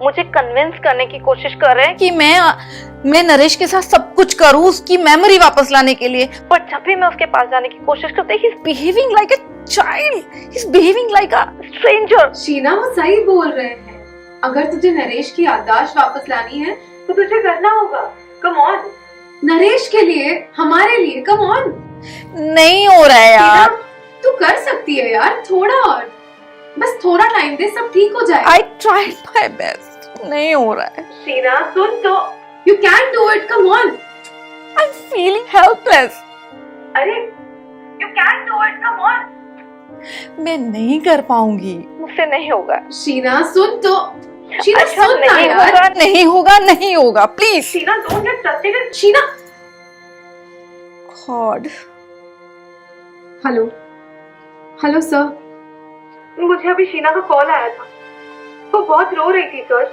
मुझे कन्विंस करने की कोशिश कर रहे हैं कि मैं नरेश के साथ सब कुछ करूं उसकी मेमोरी वापस लाने के लिए. पर जब भी मैं उसके पास जाने की कोशिश करती हूं, he's behaving like a child. He's behaving like a stranger. Sheena वो सही बोल रहे हैं. अगर तुझे नरेश की याददाश्त वापस लानी है तो तुझे करना होगा. Come on. नरेश के लिए, हमारे लिए, कम ऑन. नहीं हो रहा है यार. तू कर सकती है यार, थोड़ा और, बस थोड़ा टाइम दे, सब ठीक हो जाएगा. I tried my best. नहीं हो रहा है. शीना सुन तो, you can do it, come on. I'm feeling helpless. अरे you can do it, come on. मैं नहीं कर पाऊंगी. मुझसे नहीं होगा. शीना सुन तो. शीना अच्छा, सुन ना नहीं यार. होगा, नहीं होगा, नहीं होगा. Please. Sheena don't get frustrated. Sheena. God. Hello. Hello sir. मुझे अभी शीना का कॉल आया था. वो बहुत रो रही थी सर.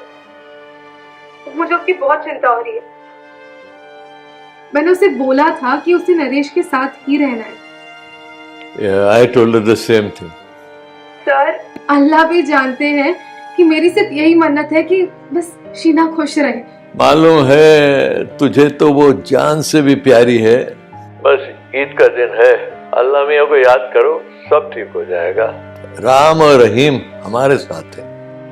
मुझे उसकी बहुत चिंता हो रही है. मैंने उसे बोला था कि उसे नरेश के साथ ही रहना है। Yeah, I told her the same thing. Sir, अल्लाह भी जानते हैं कि मेरी सिर्फ यही मन्नत है कि बस शीना खुश रहे। मालूम है तुझे तो वो जान से भी प्यारी है। बस ईद का दिन है, अल्लाह मियाँ को याद करो, सब ठीक हो जाएगा। राम और रहीम हमारे साथ है।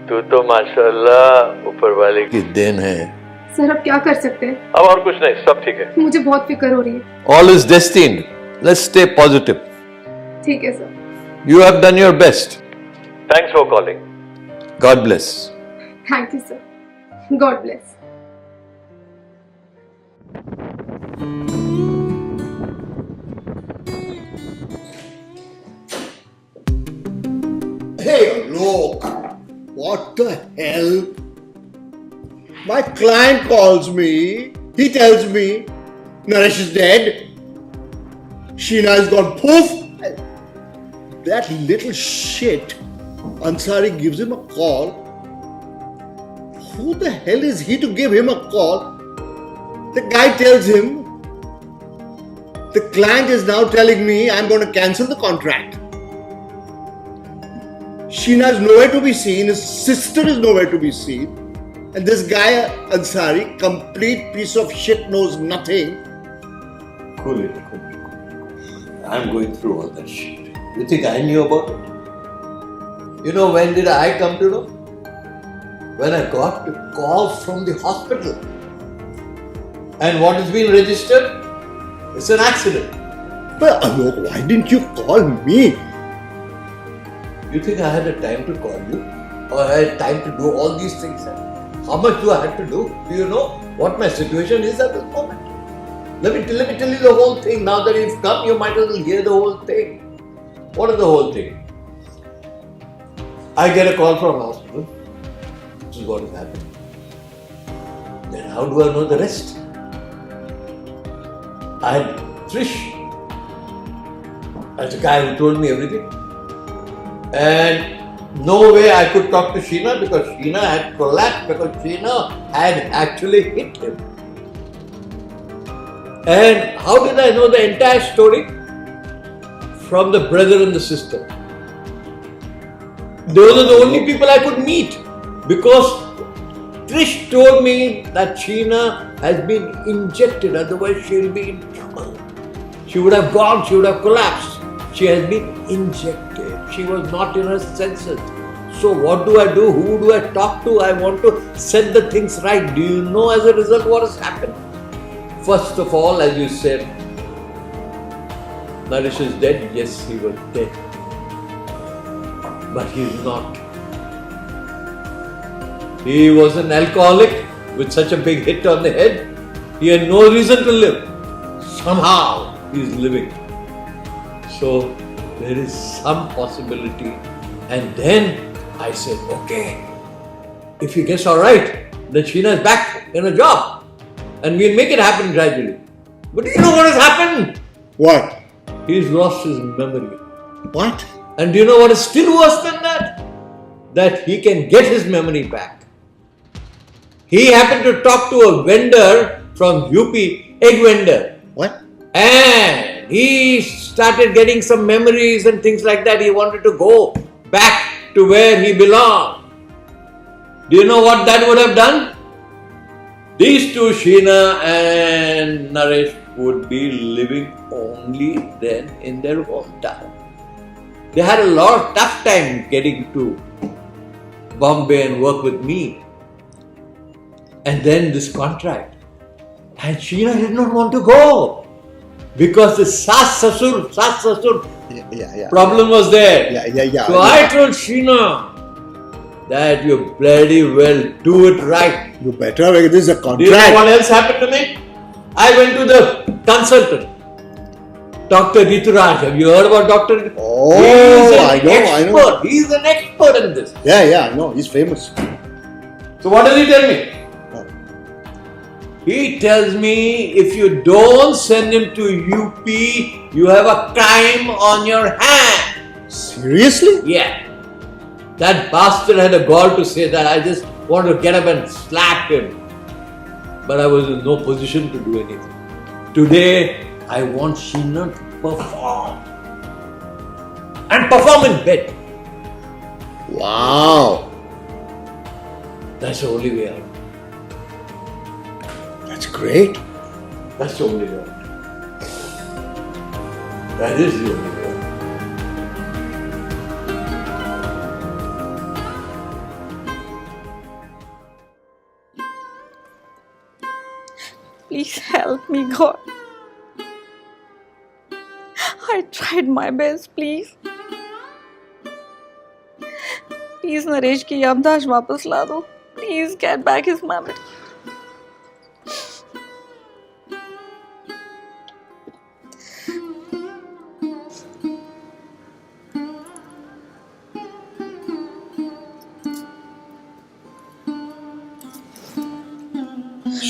तू तो माशाल्लाह ऊपर वाले की देन है। सर, अब क्या कर सकते हैं? अब और कुछ नहीं, सब ठीक है। मुझे बहुत फिक्र हो रही है। All is destined. Let's stay positive. ठीक है sir. You have done your best. Thanks for calling. God bless. Thank you sir. God bless. Hey, look! What the hell? My client calls me. He tells me Naresh is dead. Sheena is gone poof. That little shit. Ansari gives him a call. Who the hell is he to give him a call? The guy tells him the client is now telling me I'm going to cancel the contract. Sheena is nowhere to be seen, his sister is nowhere to be seen, and this guy Ansari, complete piece of shit, knows nothing. Cool it. I'm going through all that shit. You think I knew about it? You know, when did I come to know? When I got the call from the hospital. And what has been registered? It's an accident. But Alok, why didn't you call me? You think I had the time to call you? Or I had time to do all these things? How much do I have to do? Do you know what my situation is at this moment? Let me tell you the whole thing. Now that you've come, you might as well hear the whole thing. What is the whole thing? I get a call from hospital. This is what is happening. Then how do I know the rest? I had Trish as the guy who told me everything. And no way I could talk to Sheena because Sheena had collapsed, because Sheena had actually hit him. And how did I know the entire story? From the brother and the sister. Those are the only people I could meet, because Trish told me that Sheena has been injected, otherwise she'll be in trouble. She would have gone, she would have collapsed. She has been injected. She was not in her senses. So what do I do? Who do I talk to? I want to set the things right. Do you know as a result what has happened? First of all, as you said, Naresh is dead. Yes, he was dead. But he is not. He was an alcoholic with such a big hit on the head. He had no reason to live. Somehow he is living. So there is some possibility. And then I said, okay, if he gets alright, then Sheena is back in a job. And we'll make it happen gradually. But do you know what has happened? What? He's lost his memory. What? And do you know what is still worse than that? That he can get his memory back. He happened to talk to a vendor from UP, egg vendor. What? And he started getting some memories and things like that. He wanted to go back to where he belonged. Do you know what that would have done? These two, Sheena and Naresh, would be living only then in their hometown. They had a lot of tough time getting to Bombay and work with me. And then this contract. And Sheena did not want to go. Because the Saas Sasur problem was there. So I told Sheena that you bloody well do it right. You better, this is a contract. Do you know what else happened to me? I went to the consultant, Dr. Rituraj. Have you heard about Dr. Rituraj? Oh, I know. He's an expert in this. Yeah, I know. He's famous. So what does he tell me? He tells me if you don't send him to UP, you have a crime on your hand. Seriously? Yeah. That bastard had a gall to say that. I just wanted to get up and slap him. But I was in no position to do anything. Today, I want Sheena to perform. And perform in bed. Wow! That's the only way out. That's great. That's the only way out. That is the only way out. Please help me, God. I tried my best, please. Please, Naresh की याददाश्त वापस ला दो. Please get back his memory.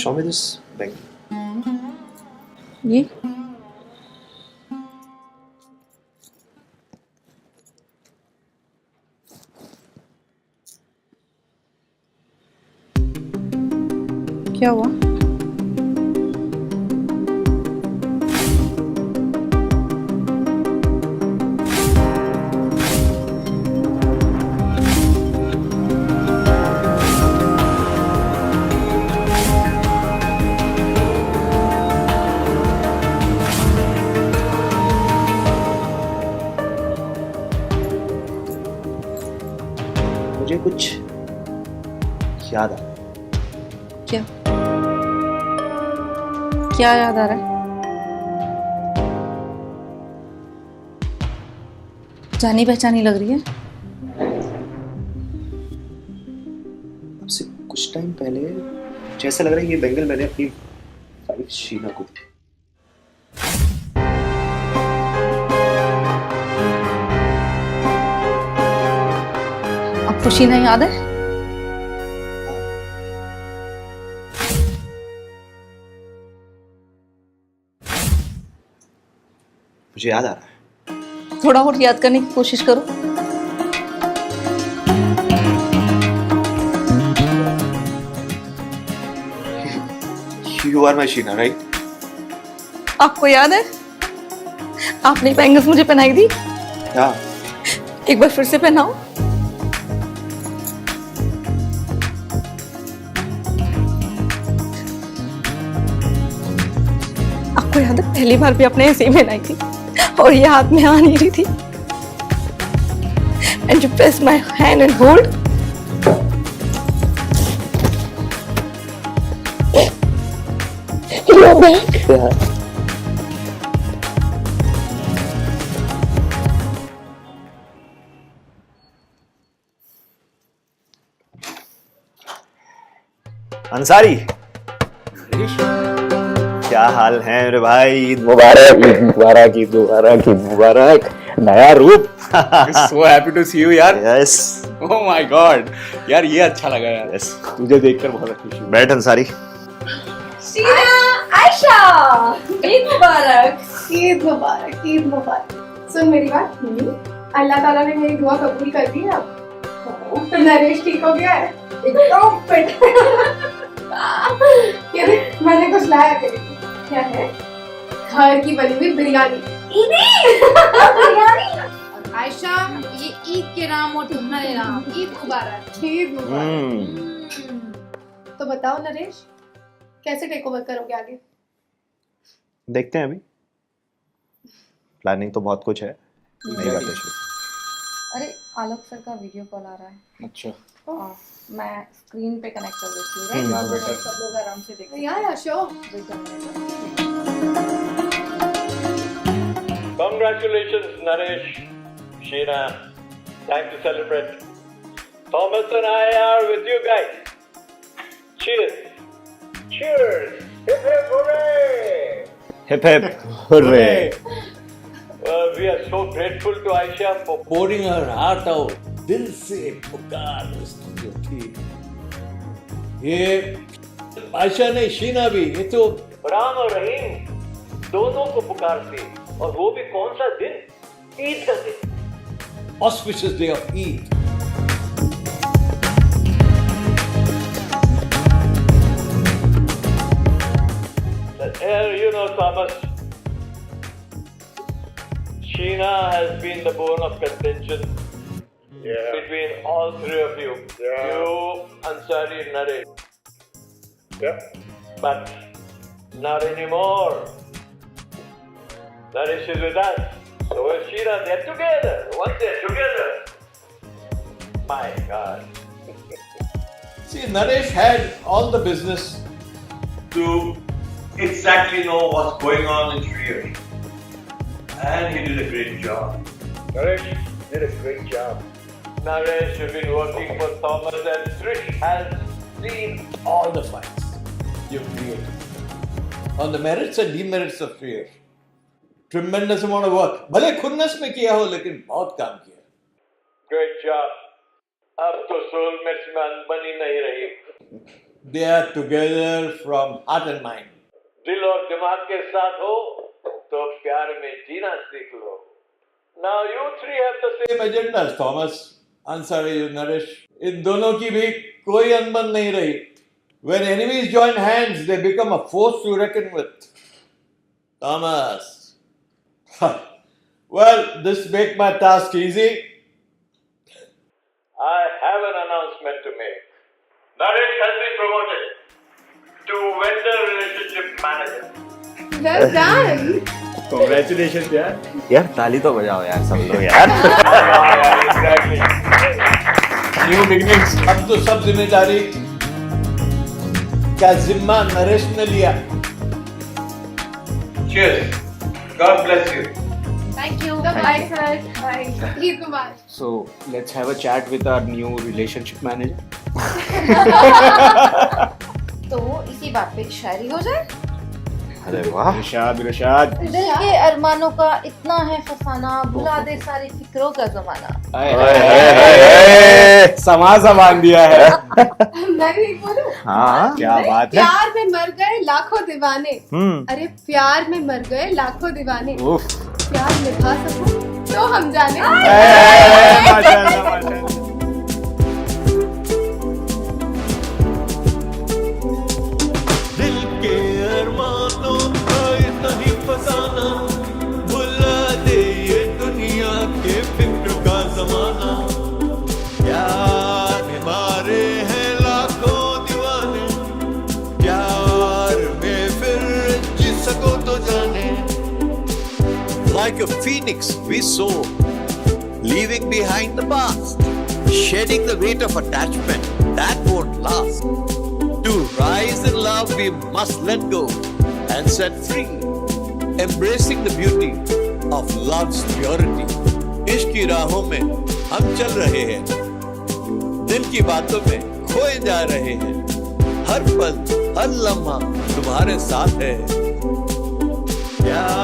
Show me this bag. ये क्या हुआ? मुझे कुछ याद आ क्या? क्या याद आ रहा है? जानी पहचानी लग रही है. आपसे कुछ टाइम पहले मुझे ऐसा लग रहा है ये बैंगल मैंने अपनी वाइफ शीना को दी. आपको शीना याद है? मुझे याद आ रहा है. थोड़ा और याद करने की कोशिश करो. You are my Sheena, right? आपको याद है? आपने बैंगल्स मुझे पहनाई थी. हाँ. एक बार फिर से पहनाओ. आपको याद है पहली बार भी आपने ऐसे ही पहनाई थी और ये हाथ में आ नहीं रही थी. And you press my hand and hold. You're back. Yeah. Ansari, क्या हाल है मेरे भाई? ईद मुबारक, ईद मुबारक, ईद मुबारक, ईद मुबारक. नया रूप. So happy to see you यार. यस. Oh my God. यार ये अच्छा लगा यार. यस. तुझे देखकर बहुत खुशी हुई. बैठ अंसारी. शीना, आयशा, ईद मुबारक. ईद मुबारक, ईद मुबारक. सुन मेरी बात. अल्लाह ताला ने मेरी दुआ कबूल कर दी है. अब नरेश ठीक हो गया है. एकदम फिट. ये देख मैंने कुछ लाया तेरे लिए. क्या है? घर की बनी हुई बिरयानी. बिरयानी. आयशा, ये ईद के नाम और तुम्हारे नाम. ईद मुबारक. ईद मुबारक. तो बताओ नरेश, कैसे टेक ओवर करोगे आगे? देखते हैं अभी. प्लानिंग तो बहुत कुछ है. नहीं बातें शुरू. अरे आलोक सर का वीडियो कॉल आ रहा है. अच्छा. मैं स्क्रीन पे कनेक्ट कर देती हूँ. सब लोग आराम से देख. या show. Congratulations, Naresh, Sheena. Time to celebrate. Thomas and I are with you guys. Cheers. Cheers. Hip hip hooray. Hip hip hooray. We are so grateful to Aisha for pouring her heart out. दिल से पुकार उसकी जो थी. ये आयशा नहीं, शीना भी. ये तो राम और रहीम दोनों को पुकारती. और वो भी कौन सा दिन? ईद का दिन. Auspicious day of Eid. You know, Thomas, Sheena has been the bone of contention between all three of you. You, Ansari, Naresh. But not anymore. Naresh is with us. So is Sheena. They're together. Once they're together. My God. See, Naresh had all the business to exactly know what's going on in Sri Hari. And he did a great job. Naresh did a great job. Naresh, you've been working for Thomas, and Trish has seen all the fights you've created on the merits and demerits of Sri Hari. Tremendous amount of work. भले खुन्नस में किया हो, लेकिन बहुत काम किया. Great job. अब तो soulmates में अनबनी नहीं रही. They are together from heart and mind. दिल और दिमाग के साथ हो तो प्यार में जीना सीख लो. Now you three have the same agendas, Thomas, Ansari, Naresh. इन दोनों की भी कोई अनबन नहीं रही. When enemies join hands, they become a force to reckon with. Thomas. Well, this makes my task easy. I have an announcement to make. Naresh has been promoted to vendor relationship manager. Well done. Congratulations यार. यार ताली तो बजाओ यार सब लोग यार. Exactly. New beginnings. अब तो सब जिम्मेदारी का जिम्मा नरेश ने लिया. Cheers. God bless you. Thank you. Bye, sir. Bye. Eid Mubarak. So let's have a chat with our new relationship manager. तो इसी बात पे शायरी हो जाए. अरे वाह. इरशाद. दिल के अरमानों का इतना है फसाना, भुला दे सारी फिक्रों का जमाना. समा जबान दिया है. मैं भी बोलूं. हाँ क्या बात है. प्यार में मर गए लाखों दीवाने. अरे प्यार में मर गए लाखों दीवाने. प्यार निभा सकूं तो हम जाने. माशाल्लाह माशाल्लाह. दिल के अरमानों का नहीं फसाना, भुला दे ये दुनिया के फिक्र का जमाना. प्यार में मारे हैं लाखों दीवाने, प्यार में फिर जी सको तो जाने. Like a phoenix we soar, leaving behind the past, shedding the weight of attachment that won't last. To rise in love we must let go and set free, embracing the beauty of love's purity. इश्क की राहों में हम चल रहे हैं, दिल की बातों में खोए जा रहे हैं. हर पल हर लम्हा तुम्हारे साथ है. प्यार